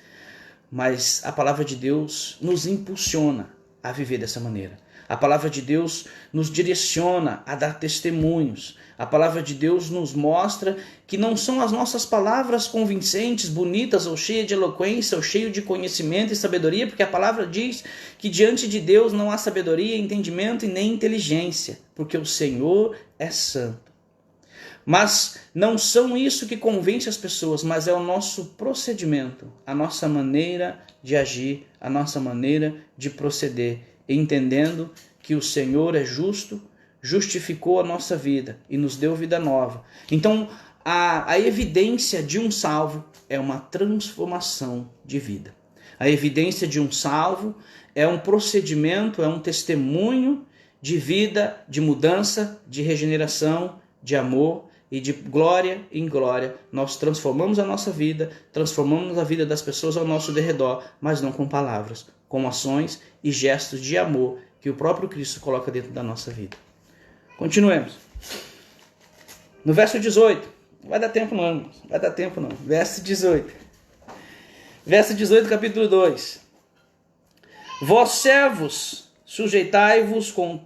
mas a palavra de Deus nos impulsiona a viver dessa maneira. A palavra de Deus nos direciona a dar testemunhos. A palavra de Deus nos mostra que não são as nossas palavras convincentes, bonitas, ou cheias de eloquência, ou cheias de conhecimento e sabedoria, porque a palavra diz que diante de Deus não há sabedoria, entendimento e nem inteligência, porque o Senhor é santo. Mas não são isso que convence as pessoas, mas é o nosso procedimento, a nossa maneira de agir, a nossa maneira de proceder, entendendo que o Senhor é justo, justificou a nossa vida e nos deu vida nova. Então, a evidência de um salvo é uma transformação de vida. A evidência de um salvo é um procedimento, é um testemunho de vida, de mudança, de regeneração, de amor e de glória em glória. Nós transformamos a nossa vida, transformamos a vida das pessoas ao nosso derredor, mas não com palavras, com ações e gestos de amor que o próprio Cristo coloca dentro da nossa vida. Continuemos. No verso 18, não vai dar tempo não, verso 18. Verso 18, capítulo 2. Vós servos, sujeitai-vos com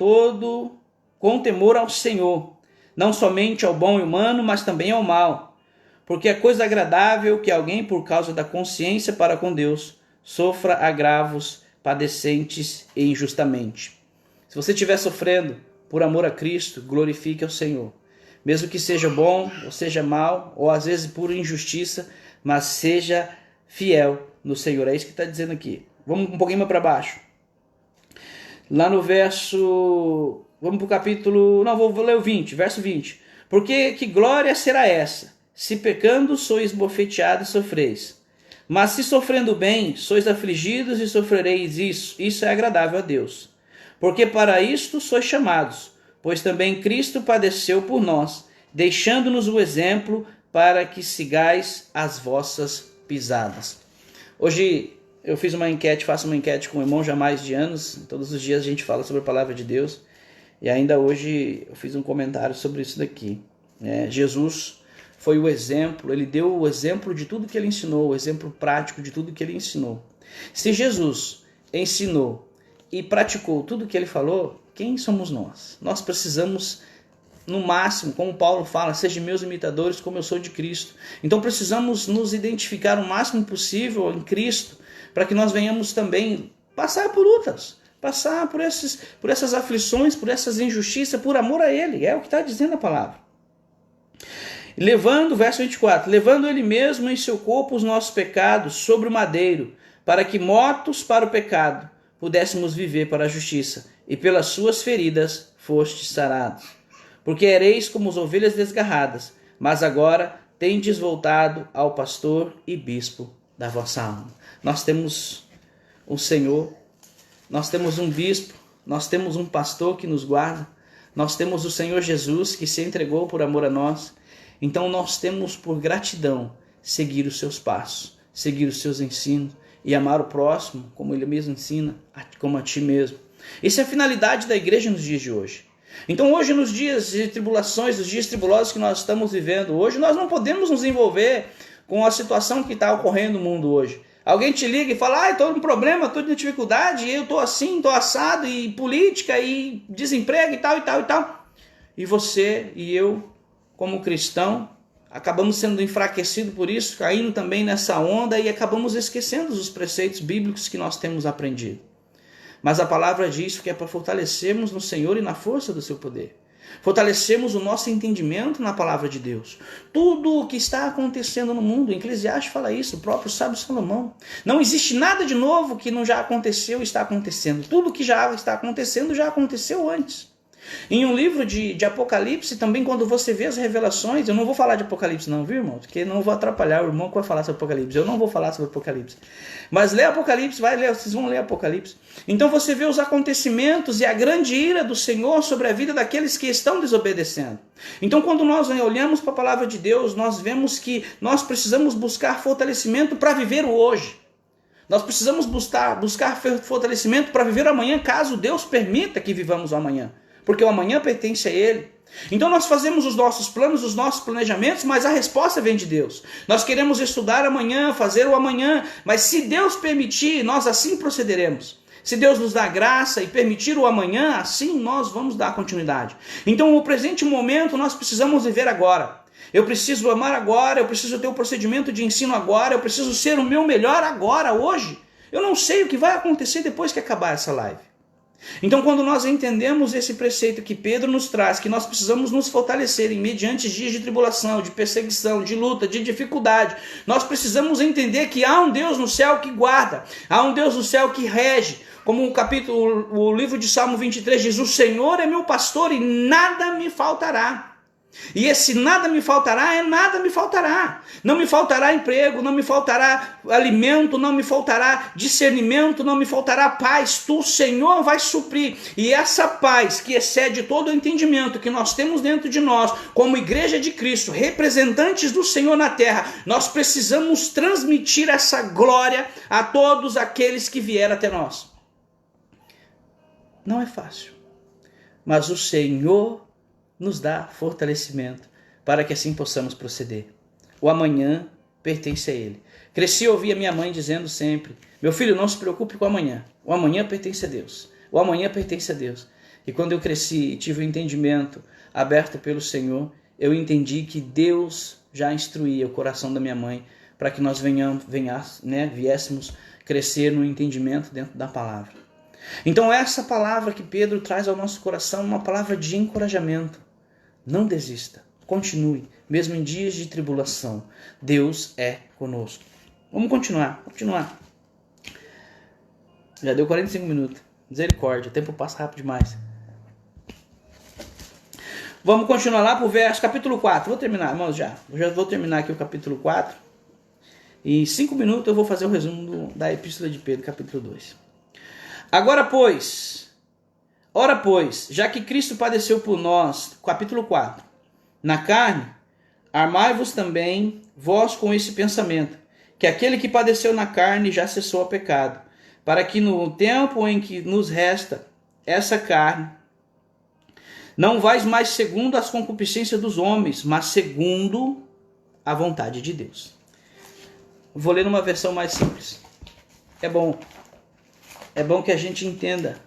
temor ao Senhor, não somente ao bom e humano, mas também ao mal, porque é coisa agradável que alguém, por causa da consciência para com Deus, sofra agravos padecentes e injustamente. Se você estiver sofrendo por amor a Cristo, glorifique ao Senhor. Mesmo que seja bom, ou seja mal, ou às vezes por injustiça, mas seja fiel no Senhor. É isso que está dizendo aqui. Vamos um pouquinho mais para baixo. Lá no verso... Vamos para o capítulo... Não, vou ler o 20, verso 20. Porque que glória será essa, se pecando sois bofeteados e sofreis? Mas se sofrendo bem, sois afligidos e sofrereis isso. Isso é agradável a Deus. Porque para isto sois chamados, pois também Cristo padeceu por nós, deixando-nos o exemplo para que sigais as vossas pisadas. Hoje eu fiz uma enquete, faço uma enquete com o irmão já há mais de anos. Todos os dias a gente fala sobre a palavra de Deus. E ainda hoje eu fiz um comentário sobre isso daqui. Jesus foi o exemplo, ele deu o exemplo de tudo que ele ensinou, o exemplo prático de tudo que ele ensinou. Se Jesus ensinou e praticou tudo que ele falou, quem somos nós? Nós precisamos, no máximo, como Paulo fala, sejam meus imitadores como eu sou de Cristo. Então precisamos nos identificar o máximo possível em Cristo, para que nós venhamos também passar por lutas, passar por essas aflições, por essas injustiças, por amor a Ele. É o que está dizendo a palavra. Levando, verso 24, levando Ele mesmo em seu corpo os nossos pecados sobre o madeiro, para que, mortos para o pecado, pudéssemos viver para a justiça, e pelas suas feridas fostes sarados. Porque ereis como as ovelhas desgarradas, mas agora tendes voltado ao pastor e bispo da vossa alma. Nós temos um Senhor, nós temos um bispo, nós temos um pastor que nos guarda, Nós temos o Senhor Jesus que se entregou por amor a nós. Então nós temos por gratidão seguir os seus passos, seguir os seus ensinos e amar o próximo como ele mesmo ensina, como a ti mesmo. Essa é a finalidade da igreja nos dias de hoje. Então hoje, nos dias de tribulações, os dias tribulosos que nós estamos vivendo hoje, nós não podemos nos envolver com a situação que está ocorrendo no mundo hoje. Alguém te liga e fala, estou com problema, estou em dificuldade, eu estou assim, estou assado, e política, e desemprego, e tal, e tal, e tal. E você e eu, como cristão, acabamos sendo enfraquecidos por isso, caindo também nessa onda e acabamos esquecendo os preceitos bíblicos que nós temos aprendido. Mas a palavra diz que é para fortalecermos no Senhor e na força do seu poder. Fortalecemos o nosso entendimento na palavra de Deus. Tudo o que está acontecendo no mundo, Eclesiastes fala isso, o próprio sábio Salomão. Não existe nada de novo que não já aconteceu e está acontecendo. Tudo que já está acontecendo já aconteceu antes. Em um livro de Apocalipse, também quando você vê as revelações, eu não vou falar de Apocalipse não, viu, irmão? Porque não vou atrapalhar o irmão que vai falar sobre Apocalipse. Eu não vou falar sobre Apocalipse. Mas lê Apocalipse, vai ler, vocês vão ler Apocalipse. Então você vê os acontecimentos e a grande ira do Senhor sobre a vida daqueles que estão desobedecendo. Então quando nós olhamos para a palavra de Deus, nós vemos que nós precisamos buscar fortalecimento para viver o hoje. Nós precisamos buscar fortalecimento para viver o amanhã, caso Deus permita que vivamos o amanhã. Porque o amanhã pertence a Ele. Então nós fazemos os nossos planos, os nossos planejamentos, mas a resposta vem de Deus. Nós queremos estudar amanhã, fazer o amanhã, mas se Deus permitir, nós assim procederemos. Se Deus nos dá graça e permitir o amanhã, assim nós vamos dar continuidade. Então o presente momento nós precisamos viver agora. Eu preciso amar agora, eu preciso ter o procedimento de ensino agora, eu preciso ser o meu melhor agora, hoje. Eu não sei o que vai acontecer depois que acabar essa live. Então quando nós entendemos esse preceito que Pedro nos traz, que nós precisamos nos fortalecer em mediante dias de tribulação, de perseguição, de luta, de dificuldade, nós precisamos entender que há um Deus no céu que guarda, há um Deus no céu que rege, como o livro de Salmo 23 diz, o Senhor é meu pastor e nada me faltará. E esse nada me faltará é nada me faltará. Não me faltará emprego, não me faltará alimento, não me faltará discernimento, não me faltará paz. Tu, Senhor, vai suprir. E essa paz que excede todo o entendimento que nós temos dentro de nós, como igreja de Cristo, representantes do Senhor na terra, nós precisamos transmitir essa glória a todos aqueles que vieram até nós. Não é fácil, mas o Senhor nos dá fortalecimento para que assim possamos proceder. O amanhã pertence a Ele. Cresci e ouvi a minha mãe dizendo sempre, meu filho, não se preocupe com o amanhã amanhã pertence a Deus, o amanhã pertence a Deus. E quando eu cresci e tive o entendimento aberto pelo Senhor, eu entendi que Deus já instruía o coração da minha mãe para que nós viéssemos crescer no entendimento dentro da palavra. Então essa palavra que Pedro traz ao nosso coração é uma palavra de encorajamento. Não desista, continue, mesmo em dias de tribulação, Deus é conosco. Vamos continuar. Já deu 45 minutos, misericórdia, o tempo passa rápido demais. Vamos continuar lá para o verso, capítulo 4, vou terminar, irmãos, já vou terminar aqui o capítulo 4. Em 5 minutos eu vou fazer o resumo da Epístola de Pedro, capítulo 2. Ora, pois, já que Cristo padeceu por nós, capítulo 4, na carne, armai-vos também vós com esse pensamento, que aquele que padeceu na carne já cessou o pecado, para que no tempo em que nos resta essa carne, não vais mais segundo as concupiscências dos homens, mas segundo a vontade de Deus. Vou ler numa versão mais simples. É bom que a gente entenda.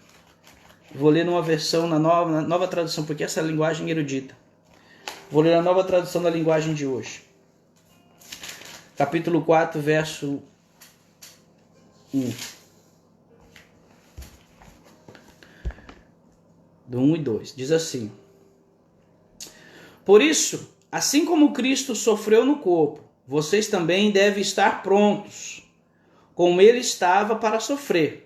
Vou ler numa versão, na nova tradução, porque essa é a linguagem erudita. Vou ler a nova tradução da linguagem de hoje. Capítulo 4, verso 1. Do 1 e 2. Diz assim. Por isso, assim como Cristo sofreu no corpo, vocês também devem estar prontos, como ele estava para sofrer.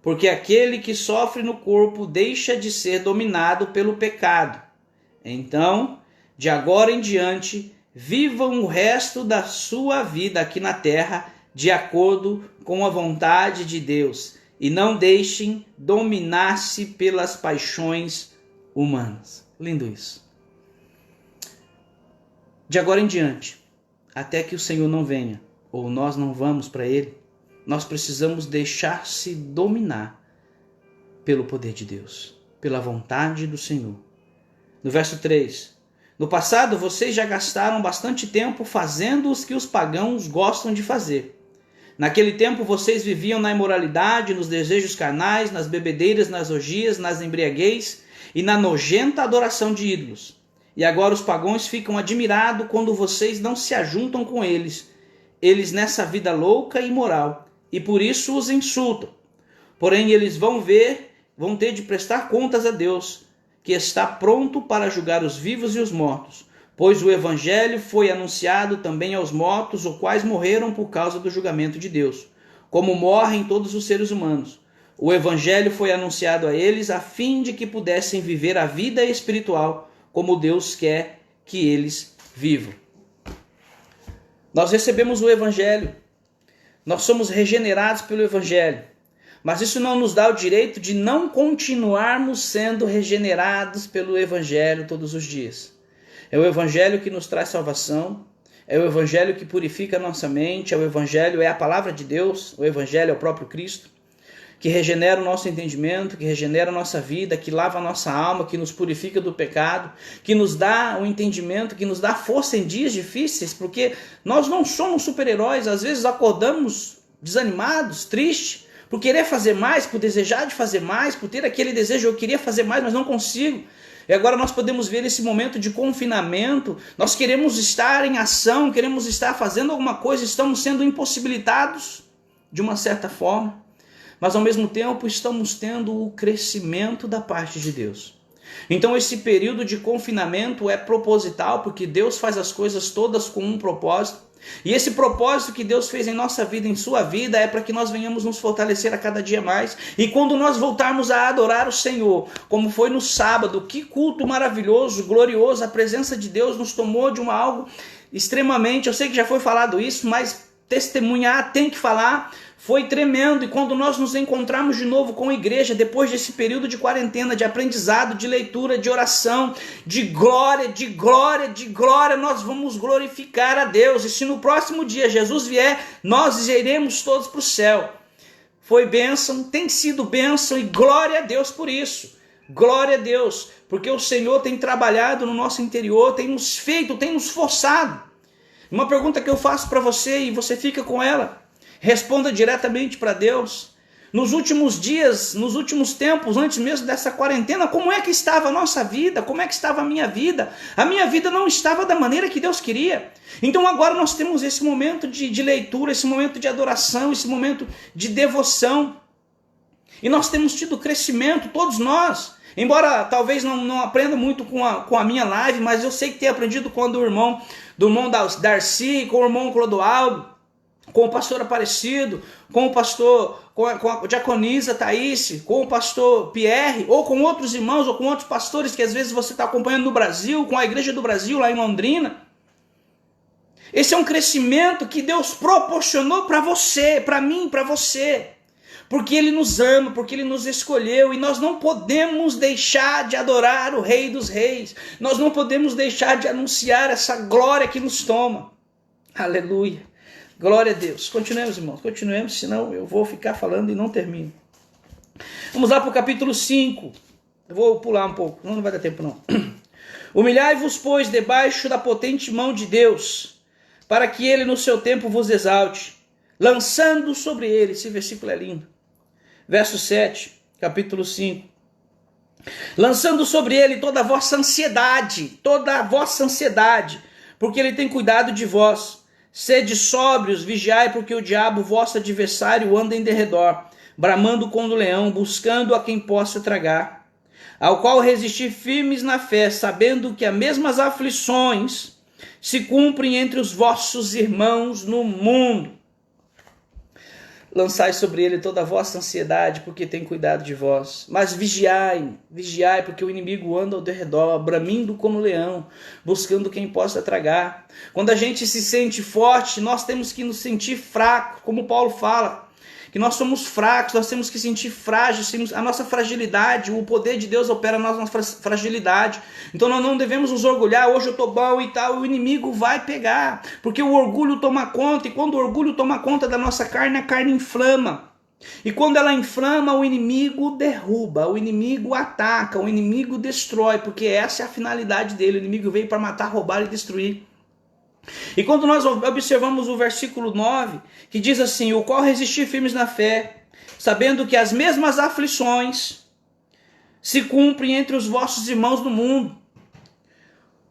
Porque aquele que sofre no corpo deixa de ser dominado pelo pecado. Então, de agora em diante, vivam o resto da sua vida aqui na terra de acordo com a vontade de Deus e não deixem dominar-se pelas paixões humanas. Lindo isso. De agora em diante, até que o Senhor não venha, ou nós não vamos para Ele, nós precisamos deixar-se dominar pelo poder de Deus, pela vontade do Senhor. No verso 3, no passado vocês já gastaram bastante tempo fazendo o que os pagãos gostam de fazer. Naquele tempo vocês viviam na imoralidade, nos desejos carnais, nas bebedeiras, nas orgias, nas embriaguez e na nojenta adoração de ídolos. E agora os pagãos ficam admirados quando vocês não se ajuntam com eles nessa vida louca e imoral, e por isso os insultam. Porém eles vão ter de prestar contas a Deus, que está pronto para julgar os vivos e os mortos, pois o evangelho foi anunciado também aos mortos, os quais morreram por causa do julgamento de Deus, como morrem todos os seres humanos. O evangelho foi anunciado a eles a fim de que pudessem viver a vida espiritual como Deus quer que eles vivam. Nós recebemos o evangelho, nós somos regenerados pelo evangelho, mas isso não nos dá o direito de não continuarmos sendo regenerados pelo evangelho todos os dias. É o evangelho que nos traz salvação, é o evangelho que purifica a nossa mente, é o evangelho, é a palavra de Deus, o evangelho é o próprio Cristo, que regenera o nosso entendimento, que regenera a nossa vida, que lava a nossa alma, que nos purifica do pecado, que nos dá o entendimento, que nos dá força em dias difíceis, porque nós não somos super-heróis, às vezes acordamos desanimados, tristes, por querer fazer mais, por desejar de fazer mais, por ter aquele desejo, eu queria fazer mais, mas não consigo. E agora nós podemos ver esse momento de confinamento, nós queremos estar em ação, queremos estar fazendo alguma coisa, estamos sendo impossibilitados de uma certa forma, mas ao mesmo tempo estamos tendo o crescimento da parte de Deus. Então esse período de confinamento é proposital, porque Deus faz as coisas todas com um propósito, e esse propósito que Deus fez em nossa vida, em sua vida, é para que nós venhamos nos fortalecer a cada dia mais, e quando nós voltarmos a adorar o Senhor, como foi no sábado, que culto maravilhoso, glorioso, a presença de Deus nos tomou de algo extremamente, eu sei que já foi falado isso, mas testemunhar, tem que falar, foi tremendo. E quando nós nos encontramos de novo com a igreja, depois desse período de quarentena, de aprendizado, de leitura, de oração, de glória, nós vamos glorificar a Deus. E se no próximo dia Jesus vier, nós iremos todos para o céu. Foi bênção, tem sido bênção, e glória a Deus por isso. Glória a Deus, porque o Senhor tem trabalhado no nosso interior, tem nos feito, tem nos forçado. Uma pergunta que eu faço para você e você fica com ela. Responda diretamente para Deus. Nos últimos dias, nos últimos tempos, antes mesmo dessa quarentena, como é que estava a nossa vida? Como é que estava a minha vida? A minha vida não estava da maneira que Deus queria. Então agora nós temos esse momento de leitura, esse momento de adoração, esse momento de devoção. E nós temos tido crescimento, todos nós. Embora talvez não aprenda muito com a minha live, mas eu sei que tenho aprendido com do irmão Darcy, com o irmão Clodoaldo, com o pastor Aparecido, com o pastor, com a diaconisa Thaís, com o pastor Pierre, ou com outros irmãos, ou com outros pastores que às vezes você está acompanhando no Brasil, com a Igreja do Brasil lá em Londrina. Esse é um crescimento que Deus proporcionou para você, para mim, para você. Porque Ele nos ama, porque Ele nos escolheu, e nós não podemos deixar de adorar o Rei dos Reis. Nós não podemos deixar de anunciar essa glória que nos toma. Aleluia. Glória a Deus. Continuemos, irmãos, continuemos, senão eu vou ficar falando e não termino. Vamos lá para o capítulo 5. Eu vou pular um pouco, não vai dar tempo não. Humilhai-vos, pois, debaixo da potente mão de Deus, para que Ele no seu tempo vos exalte, lançando sobre Ele, esse versículo é lindo. Verso 7, capítulo 5. Lançando sobre Ele toda a vossa ansiedade, porque Ele tem cuidado de vós. Sede sóbrios, vigiai, porque o diabo, vosso adversário, anda em derredor, bramando como leão, buscando a quem possa tragar. Ao qual resistir firmes na fé, sabendo que as mesmas aflições se cumprem entre os vossos irmãos no mundo. Lançai sobre ele toda a vossa ansiedade, porque tem cuidado de vós. Mas vigiai, porque o inimigo anda ao derredor, bramindo como leão, buscando quem possa tragar. Quando a gente se sente forte, nós temos que nos sentir fracos, como Paulo fala. que nós somos fracos, nós temos que sentir frágeis, a nossa fragilidade, o poder de Deus opera na nossa fragilidade. Então nós não devemos nos orgulhar, hoje eu estou bom e tal, o inimigo vai pegar, porque o orgulho toma conta, e quando o orgulho toma conta da nossa carne, a carne inflama. E quando ela inflama, o inimigo derruba, o inimigo ataca, o inimigo destrói, porque essa é a finalidade dele. O inimigo veio para matar, roubar e destruir. E quando nós observamos o versículo 9, que diz assim: o qual resistir firmes na fé, sabendo que as mesmas aflições se cumprem entre os vossos irmãos do mundo.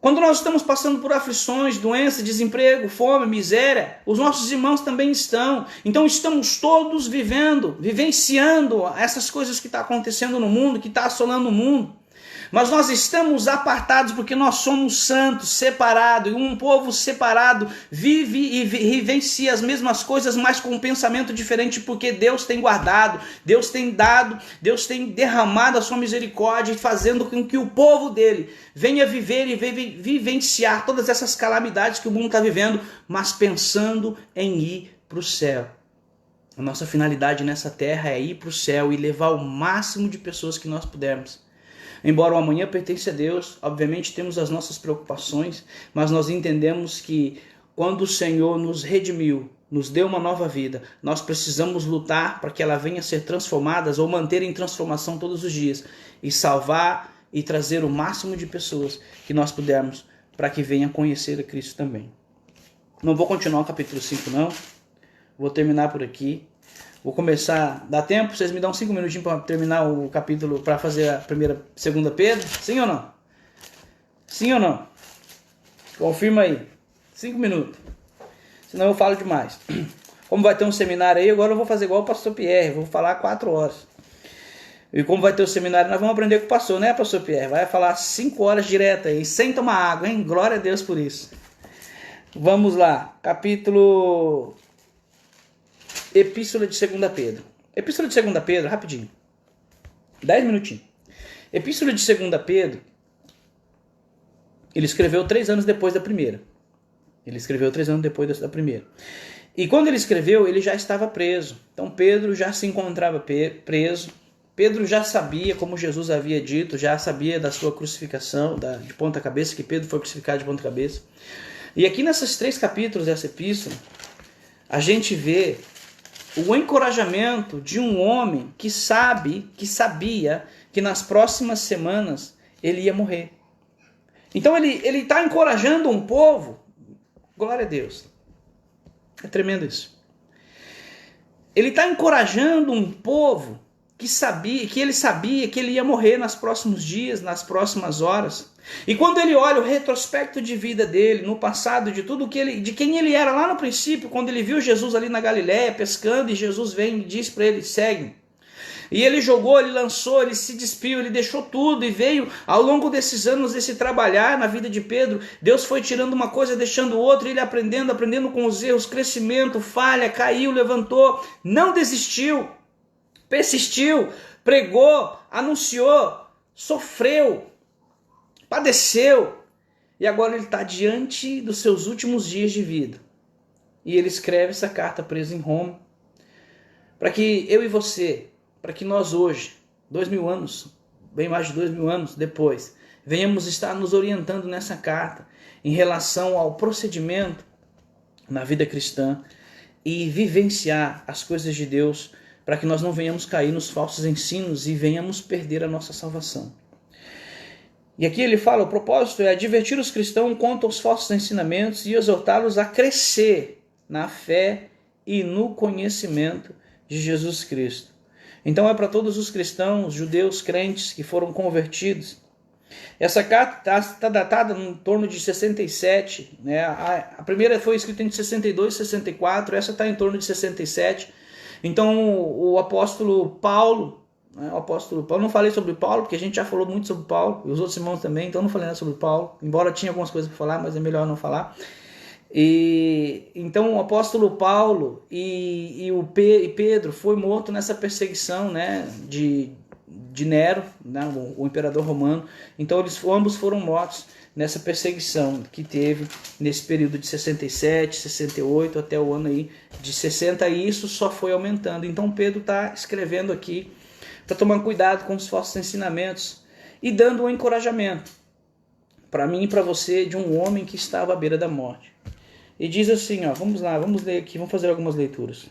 Quando nós estamos passando por aflições, doença, desemprego, fome, miséria, os nossos irmãos também estão. Então estamos todos vivenciando essas coisas que estão acontecendo no mundo, que está assolando o mundo. Mas nós estamos apartados porque nós somos santos, separados, e um povo separado vive e vivencia as mesmas coisas, mas com um pensamento diferente, porque Deus tem guardado, Deus tem dado, Deus tem derramado a sua misericórdia, fazendo com que o povo dele venha viver e vivenciar todas essas calamidades que o mundo está vivendo, mas pensando em ir para o céu. A nossa finalidade nessa terra é ir para o céu e levar o máximo de pessoas que nós pudermos. Embora o amanhã pertence a Deus, obviamente temos as nossas preocupações, mas nós entendemos que quando o Senhor nos redimiu, nos deu uma nova vida, nós precisamos lutar para que ela venha a ser transformada ou manter em transformação todos os dias e salvar e trazer o máximo de pessoas que nós pudermos para que venham conhecer a Cristo também. Não vou continuar o capítulo 5 não, vou terminar por aqui. Vou começar, dá tempo? Vocês me dão 5 minutinhos para terminar o capítulo, para fazer a segunda Pedro? Sim ou não? Sim ou não? Confirma aí. 5 minutos. Senão eu falo demais. Como vai ter um seminário aí, agora eu vou fazer igual o pastor Pierre, vou falar 4 horas. E como vai ter o seminário, nós vamos aprender com o pastor, né, pastor Pierre? Vai falar 5 horas direto aí, sem tomar água, hein? Glória a Deus por isso. Vamos lá, capítulo... Epístola de 2 Pedro. Epístola de 2 Pedro, rapidinho. 10 minutinhos. Epístola de 2 Pedro, ele escreveu 3 anos depois da primeira. E quando ele escreveu, ele já estava preso. Então Pedro já se encontrava preso. Pedro já sabia, como Jesus havia dito, já sabia da sua crucificação, de ponta cabeça, que Pedro foi crucificado de ponta cabeça. E aqui nesses 3 capítulos dessa epístola, a gente vê o encorajamento de um homem que sabia que nas próximas semanas ele ia morrer. Então ele está encorajando um povo, glória a Deus, é tremendo isso. Ele está encorajando um povo que ele sabia que ele ia morrer nos próximos dias, nas próximas horas. E quando ele olha o retrospecto de vida dele, no passado, de quem ele era lá no princípio, quando ele viu Jesus ali na Galiléia pescando, e Jesus vem e diz para ele: segue. E ele jogou, ele lançou, ele se despiu, ele deixou tudo e veio ao longo desses anos, desse trabalhar na vida de Pedro. Deus foi tirando uma coisa, deixando outra, ele aprendendo com os erros, crescimento, falha, caiu, levantou, não desistiu, persistiu, pregou, anunciou, sofreu, padeceu, e agora ele está diante dos seus últimos dias de vida. E ele escreve essa carta preso em Roma, para que eu e você, para que nós hoje, 2000 anos, bem mais de 2000 anos depois, venhamos estar nos orientando nessa carta em relação ao procedimento na vida cristã e vivenciar as coisas de Deus, para que nós não venhamos cair nos falsos ensinos e venhamos perder a nossa salvação. E aqui ele fala, o propósito é advertir os cristãos quanto aos falsos ensinamentos e exortá-los a crescer na fé e no conhecimento de Jesus Cristo. Então é para todos os cristãos, judeus, crentes que foram convertidos. Essa carta está datada em torno de 67, né? A primeira foi escrita em 62, 64, essa está em torno de 67. Então o apóstolo Paulo, não falei sobre Paulo, porque a gente já falou muito sobre Paulo, e os outros irmãos também, então não falei nada sobre Paulo, embora tinha algumas coisas para falar, mas é melhor não falar. E então o apóstolo Paulo e Pedro foi morto nessa perseguição, né, de Nero, né, o imperador romano. Então ambos foram mortos nessa perseguição que teve nesse período de 67, 68 até o ano aí de 60, e isso só foi aumentando. Então Pedro está escrevendo aqui para tomar cuidado com os falsos ensinamentos e dando um encorajamento para mim e para você de um homem que estava à beira da morte. E diz assim, ó, vamos lá, vamos ler aqui, vamos fazer algumas leituras.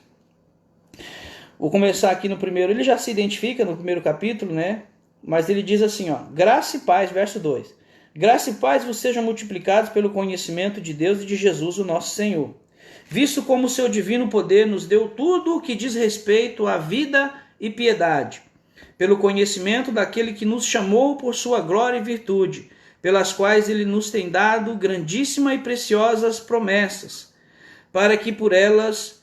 Vou começar aqui no primeiro, ele já se identifica no primeiro capítulo, né? Mas ele diz assim, ó, graça e paz, verso 2. Graça e paz vos sejam multiplicados pelo conhecimento de Deus e de Jesus, o nosso Senhor. Visto como o seu divino poder nos deu tudo o que diz respeito à vida e piedade, pelo conhecimento daquele que nos chamou por sua glória e virtude, pelas quais ele nos tem dado grandíssimas e preciosas promessas, para que por elas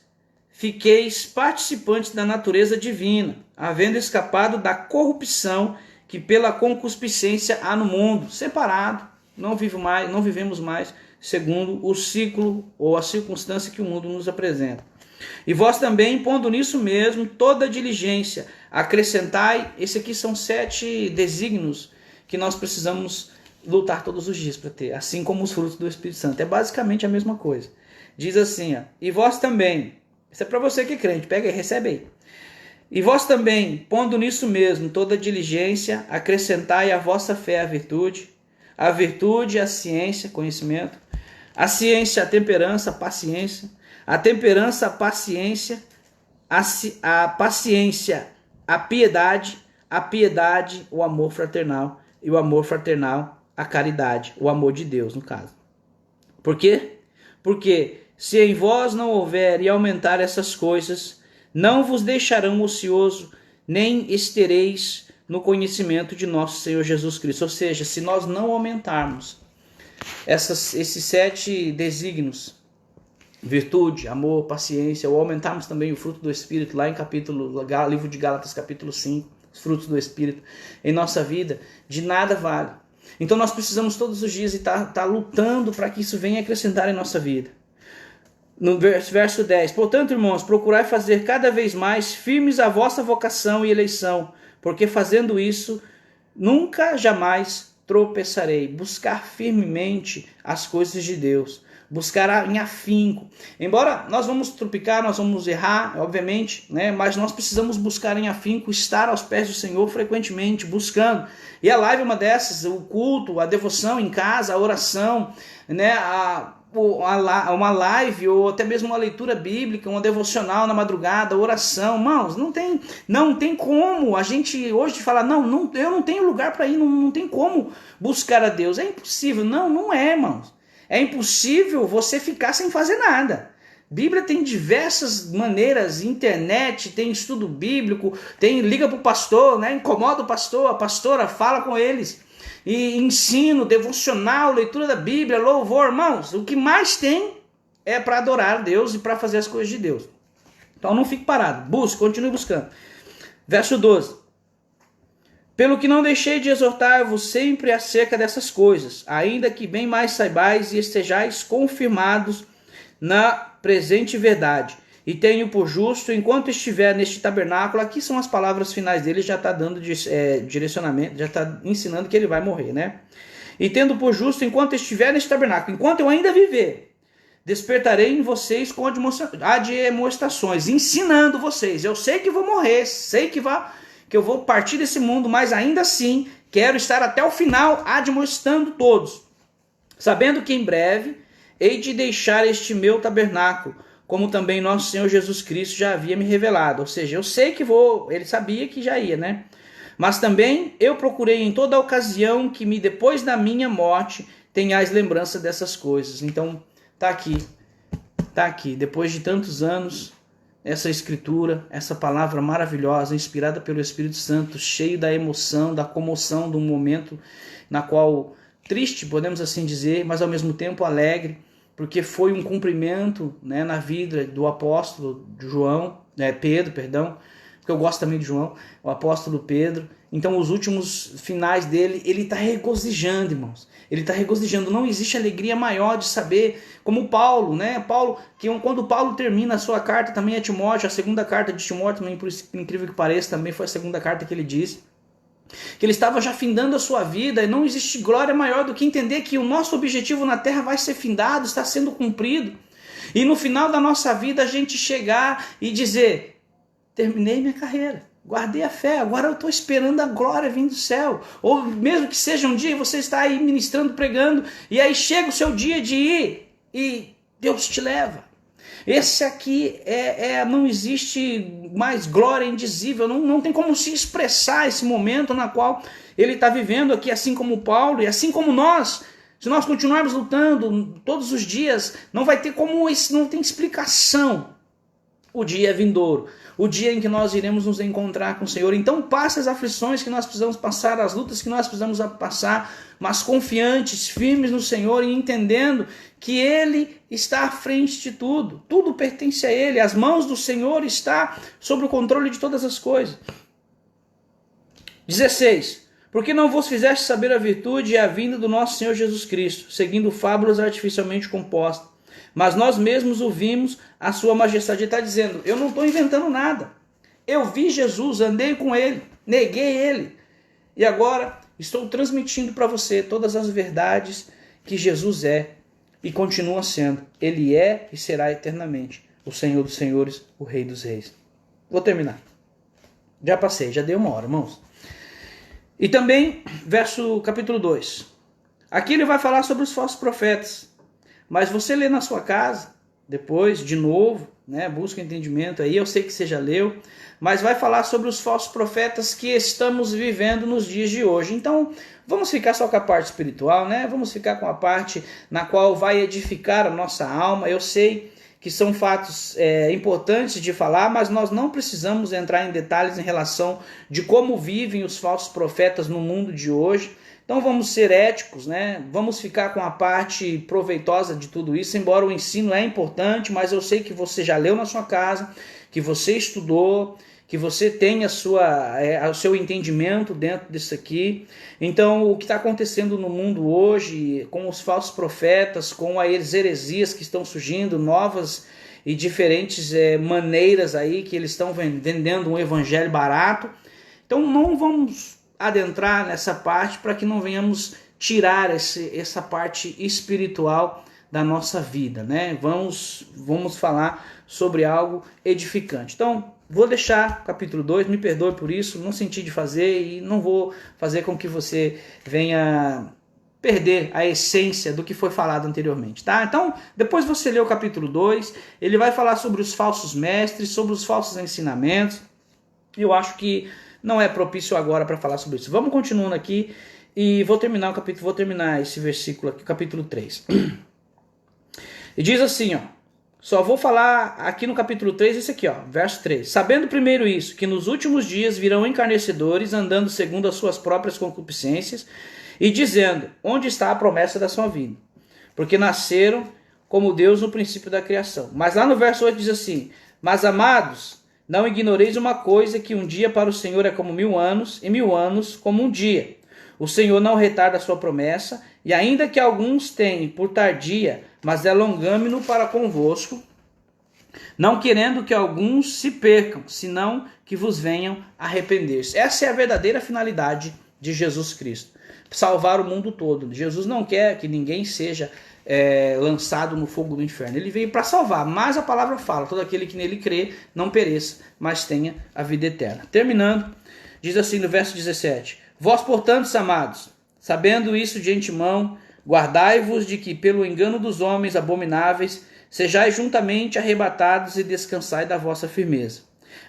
fiqueis participantes da natureza divina, havendo escapado da corrupção que pela concupiscência há no mundo, separado, não vivemos mais segundo o ciclo ou a circunstância que o mundo nos apresenta. E vós também, pondo nisso mesmo toda diligência, acrescentai, esse aqui são 7 desígnios que nós precisamos lutar todos os dias para ter, assim como os frutos do Espírito Santo. É basicamente a mesma coisa. Diz assim, ó, e vós também, isso é para você que é crente, pega e recebe aí. E vós também, pondo nisso mesmo toda diligência, acrescentai à vossa fé a virtude a ciência, conhecimento, a ciência a temperança, a temperança a paciência, a paciência a piedade o amor fraternal, e o amor fraternal a caridade, o amor de Deus no caso. Por quê? Porque se em vós não houver e aumentar essas coisas, não vos deixarão ocioso, nem estereis no conhecimento de nosso Senhor Jesus Cristo. Ou seja, se nós não aumentarmos esses 7 desígnios, virtude, amor, paciência, ou aumentarmos também o fruto do Espírito, lá em livro de Gálatas, capítulo 5, os frutos do Espírito, em nossa vida, de nada vale. Então nós precisamos todos os dias estar lutando para que isso venha acrescentar em nossa vida. No verso 10, portanto, irmãos, procurai fazer cada vez mais firmes a vossa vocação e eleição, porque fazendo isso, nunca jamais tropeçarei. Buscar firmemente as coisas de Deus, buscar em afinco. Embora nós vamos tropicar, nós vamos errar, obviamente, né? Mas nós precisamos buscar em afinco, estar aos pés do Senhor frequentemente, buscando. E a live é uma dessas, o culto, a devoção em casa, a oração, né? Uma live ou até mesmo uma leitura bíblica, uma devocional na madrugada, oração. Irmãos, não tem como a gente hoje falar, não, eu não tenho lugar para ir, não tem como buscar a Deus. É impossível. Não é, irmãos. É impossível você ficar sem fazer nada. Bíblia tem diversas maneiras, internet, tem estudo bíblico, liga para o pastor, né? Incomoda o pastor, a pastora, fala com eles. E ensino, devocional, leitura da Bíblia, louvor, irmãos, o que mais tem é para adorar a Deus e para fazer as coisas de Deus. Então não fique parado, busque, continue buscando. Verso 12. Pelo que não deixei de exortar-vos sempre acerca dessas coisas, ainda que bem mais saibais e estejais confirmados na presente verdade. E tenho por justo, enquanto estiver neste tabernáculo, aqui são as palavras finais dele, já está dando direcionamento, já está ensinando que ele vai morrer, né? E tendo por justo, enquanto estiver neste tabernáculo, enquanto eu ainda viver, despertarei em vocês com admoestações, ensinando vocês. Eu sei que vou morrer, sei que eu vou partir desse mundo, mas ainda assim quero estar até o final admoestando todos, sabendo que em breve hei de deixar este meu tabernáculo, como também nosso Senhor Jesus Cristo já havia me revelado. Ou seja, eu sei que ele sabia que já ia, né? Mas também eu procurei em toda ocasião que depois da minha morte tenhais lembrança dessas coisas. Então, tá aqui, depois de tantos anos, essa escritura, essa palavra maravilhosa, inspirada pelo Espírito Santo, cheio da emoção, da comoção do momento na qual, triste, podemos assim dizer, mas ao mesmo tempo alegre, porque foi um cumprimento, né, na vida do apóstolo Pedro, porque eu gosto também de João, o apóstolo Pedro. Então os últimos finais dele, ele está regozijando, irmãos. Ele está regozijando. Não existe alegria maior de saber, como Paulo, né? Quando Paulo termina a sua carta também a Timóteo, a segunda carta de Timóteo, também, por incrível que pareça, também foi a segunda carta que ele disse. que ele estava já findando a sua vida, e não existe glória maior do que entender que o nosso objetivo na terra vai ser findado, está sendo cumprido. E no final da nossa vida a gente chegar e dizer, terminei minha carreira, guardei a fé, agora eu estou esperando a glória vir do céu. Ou mesmo que seja um dia e você está aí ministrando, pregando, e aí chega o seu dia de ir e Deus te leva. Esse aqui não existe mais glória indizível, não tem como se expressar esse momento na qual ele está vivendo aqui, assim como Paulo e assim como nós. Se nós continuarmos lutando todos os dias, não vai ter como, não tem explicação. O dia é vindouro, o dia em que nós iremos nos encontrar com o Senhor. Então passe as aflições que nós precisamos passar, as lutas que nós precisamos passar, mas confiantes, firmes no Senhor e entendendo que Ele está à frente de tudo. Tudo pertence a Ele, as mãos do Senhor estão sobre o controle de todas as coisas. 16. Porque não vos fizeste saber a virtude e a vinda do nosso Senhor Jesus Cristo, seguindo fábulas artificialmente compostas. Mas nós mesmos ouvimos a sua majestade. Ele está dizendo, eu não estou inventando nada. Eu vi Jesus, andei com Ele, neguei Ele. E agora estou transmitindo para você todas as verdades que Jesus é e continua sendo. Ele é e será eternamente o Senhor dos senhores, o Rei dos reis. Vou terminar. Já passei, já dei 1 hora, irmãos. E também, capítulo 2. Aqui ele vai falar sobre os falsos profetas. Mas você lê na sua casa, depois, de novo, né, busca entendimento aí, eu sei que você já leu, mas vai falar sobre os falsos profetas que estamos vivendo nos dias de hoje. Então, vamos ficar só com a parte espiritual, né? Vamos ficar com a parte na qual vai edificar a nossa alma. Eu sei que são fatos importantes de falar, mas nós não precisamos entrar em detalhes em relação de como vivem os falsos profetas no mundo de hoje. Então vamos ser éticos, né? Vamos ficar com a parte proveitosa de tudo isso, embora o ensino é importante, mas eu sei que você já leu na sua casa, que você estudou, que você tem o seu entendimento dentro disso aqui. Então o que está acontecendo no mundo hoje, com os falsos profetas, com as heresias que estão surgindo, novas e diferentes maneiras aí que eles estão vendendo um evangelho barato. Então não vamos adentrar nessa parte para que não venhamos tirar essa parte espiritual da nossa vida, né? Vamos falar sobre algo edificante. Então, vou deixar o capítulo 2, me perdoe por isso, não senti de fazer e não vou fazer com que você venha perder a essência do que foi falado anteriormente, tá? Então, depois você lê o capítulo 2, ele vai falar sobre os falsos mestres, sobre os falsos ensinamentos. Eu acho que não é propício agora para falar sobre isso. Vamos continuando aqui e vou terminar esse versículo aqui, capítulo 3. E diz assim, ó, só vou falar aqui no capítulo 3, esse aqui, ó, verso 3. Sabendo primeiro isso, que nos últimos dias virão encarnecedores, andando segundo as suas próprias concupiscências, e dizendo, onde está a promessa da sua vinda? Porque nasceram como Deus no princípio da criação. Mas lá no verso 8 diz assim, mas amados, não ignoreis uma coisa, que um dia para o Senhor é como 1000 anos, e 1000 anos como um dia. O Senhor não retarda a sua promessa, e ainda que alguns tenham por tardia, mas é longâmino para convosco, não querendo que alguns se percam, senão que vos venham arrepender-se. Essa é a verdadeira finalidade de Jesus Cristo, salvar o mundo todo. Jesus não quer que ninguém seja lançado no fogo do inferno. Ele veio para salvar, mas a palavra fala, todo aquele que nele crê não pereça, mas tenha a vida eterna. Terminando, diz assim no verso 17, vós, portanto, amados, sabendo isso de antemão, guardai-vos de que, pelo engano dos homens abomináveis, sejais juntamente arrebatados e descansai da vossa firmeza.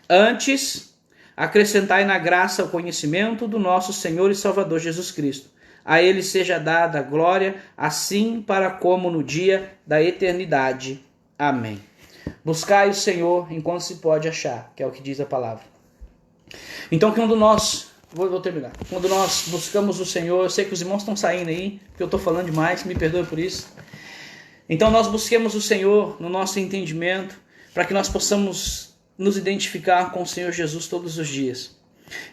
Antes, acrescentai na graça o conhecimento do nosso Senhor e Salvador Jesus Cristo. A ele seja dada a glória, assim para como no dia da eternidade. Amém. Buscai o Senhor enquanto se pode achar, que é o que diz a palavra. Então, quando nós... Vou terminar. Quando nós buscamos o Senhor, eu sei que os irmãos estão saindo aí, porque eu estou falando demais, me perdoe por isso. Então, nós busquemos o Senhor no nosso entendimento, para que nós possamos nos identificar com o Senhor Jesus todos os dias.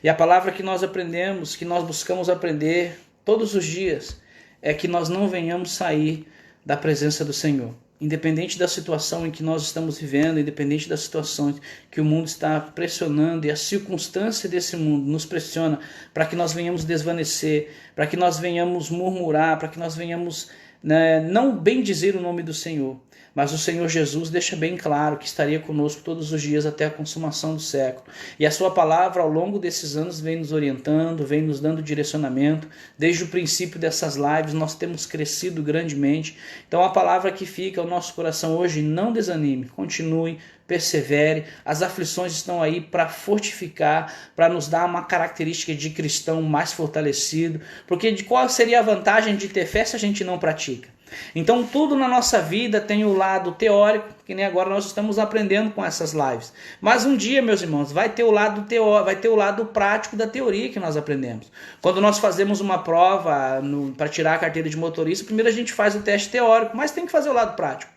E a palavra que nós aprendemos, que nós buscamos aprender todos os dias, é que nós não venhamos sair da presença do Senhor. independente da situação em que nós estamos vivendo, independente da situação que o mundo está pressionando e a circunstância desse mundo nos pressiona para que nós venhamos desvanecer, para que nós venhamos murmurar, para que nós venhamos, né, não bem dizer o nome do Senhor. Mas o Senhor Jesus deixa bem claro que estaria conosco todos os dias até a consumação do século. E a sua palavra ao longo desses anos vem nos orientando, vem nos dando direcionamento. Desde o princípio dessas lives nós temos crescido grandemente. Então a palavra que fica ao nosso coração hoje, não desanime, continue, persevere. As aflições estão aí para fortificar, para nos dar uma característica de cristão mais fortalecido. Porque de qual seria a vantagem de ter fé se a gente não pratica? Então tudo na nossa vida tem o lado teórico, que nem agora nós estamos aprendendo com essas lives. Mas um dia, meus irmãos, vai ter o lado teórico, vai ter o lado prático da teoria que nós aprendemos. Quando nós fazemos uma prova para tirar a carteira de motorista, primeiro a gente faz o teste teórico, mas tem que fazer o lado prático.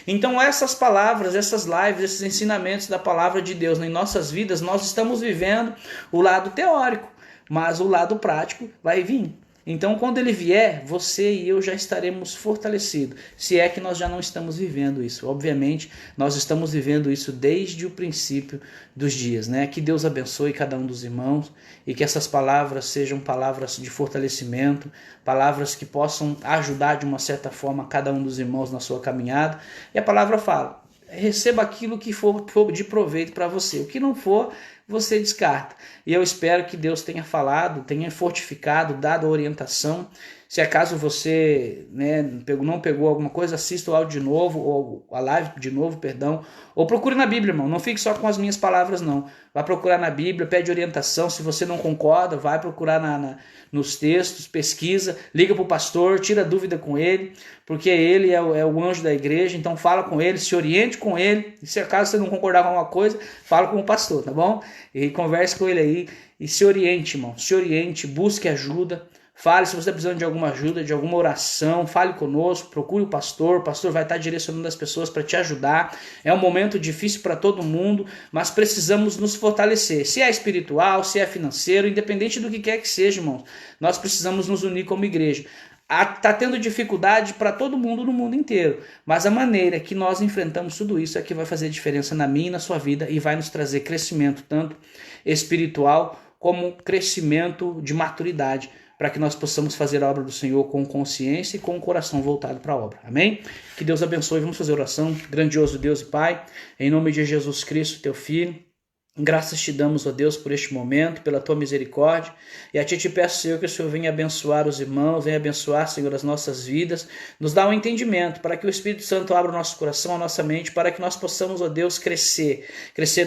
Então essas palavras, essas lives, esses ensinamentos da palavra de Deus em nossas vidas, nós estamos vivendo o lado teórico, mas o lado prático vai vir. Então, quando ele vier, você e eu já estaremos fortalecidos, se é que nós já não estamos vivendo isso. Obviamente, nós estamos vivendo isso desde o princípio dos dias, né? Que Deus abençoe cada um dos irmãos e que essas palavras sejam palavras de fortalecimento, palavras que possam ajudar de uma certa forma cada um dos irmãos na sua caminhada. E a palavra fala: receba aquilo que for de proveito para você. O que não for, você descarta. E eu espero que Deus tenha falado, tenha fortificado, dado a orientação. Se acaso você, né, não pegou alguma coisa, assista o áudio de novo, ou a live de novo, perdão. Ou procure na Bíblia, irmão. Não fique só com as minhas palavras, não. Vai procurar na Bíblia, pede orientação. Se você não concorda, vai procurar nos textos, pesquisa, liga para o pastor, tira dúvida com ele, porque ele é o anjo da igreja, então fala com ele, se oriente com ele. E se acaso você não concordar com alguma coisa, fala com o pastor, tá bom? E converse com ele aí e se oriente, irmão. Se oriente, busque ajuda. Fale se você está precisando de alguma ajuda, de alguma oração, fale conosco, procure o pastor vai estar direcionando as pessoas para te ajudar. É um momento difícil para todo mundo, mas precisamos nos fortalecer. Se é espiritual, se é financeiro, independente do que quer que seja, irmãos, nós precisamos nos unir como igreja. Está tendo dificuldade para todo mundo no mundo inteiro, mas a maneira que nós enfrentamos tudo isso é que vai fazer diferença na minha e na sua vida e vai nos trazer crescimento, tanto espiritual como crescimento de maturidade, para que nós possamos fazer a obra do Senhor com consciência e com o coração voltado para a obra. Amém? Que Deus abençoe. Vamos fazer oração. Grandioso Deus e Pai, em nome de Jesus Cristo, teu Filho, graças te damos, ó Deus, por este momento, pela tua misericórdia, e a ti te peço, Senhor, que o Senhor venha abençoar os irmãos, venha abençoar, Senhor, as nossas vidas, nos dá um entendimento, para que o Espírito Santo abra o nosso coração, a nossa mente, para que nós possamos, ó Deus, crescer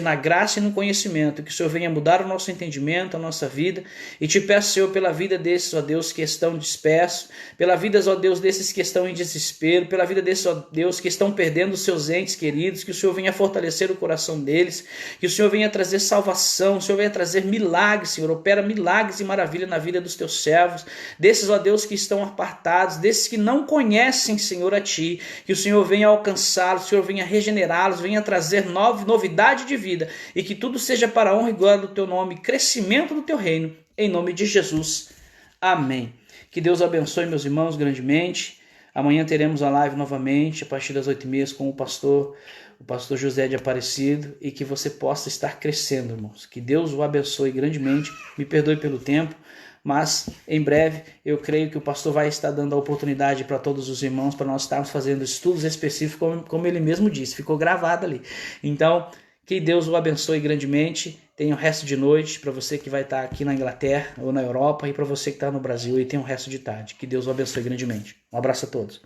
na graça e no conhecimento, que o Senhor venha mudar o nosso entendimento, a nossa vida, e te peço, Senhor, pela vida desses, ó Deus, que estão dispersos, pela vida, ó Deus, desses que estão em desespero, pela vida desses, ó Deus, que estão perdendo os seus entes queridos, que o Senhor venha fortalecer o coração deles, que o Senhor venha trazer salvação, o Senhor venha trazer milagres, Senhor, opera milagres e maravilha na vida dos teus servos, desses, ó Deus, que estão apartados, desses que não conhecem, Senhor, a Ti, que o Senhor venha alcançá-los, o Senhor venha regenerá-los, venha trazer novidade de vida, e que tudo seja para a honra e glória do Teu nome, crescimento do Teu reino, em nome de Jesus. Amém. Que Deus abençoe meus irmãos grandemente. Amanhã teremos a live novamente, a partir das 8h30, com o pastor José de Aparecido, e que você possa estar crescendo, irmãos. Que Deus o abençoe grandemente. Me perdoe pelo tempo, mas em breve eu creio que o pastor vai estar dando a oportunidade para todos os irmãos, para nós estarmos fazendo estudos específicos, como ele mesmo disse, ficou gravado ali. Então, que Deus o abençoe grandemente. Tenha o resto de noite para você que vai estar aqui na Inglaterra ou na Europa, e para você que está no Brasil e tem o resto de tarde. Que Deus o abençoe grandemente. Um abraço a todos.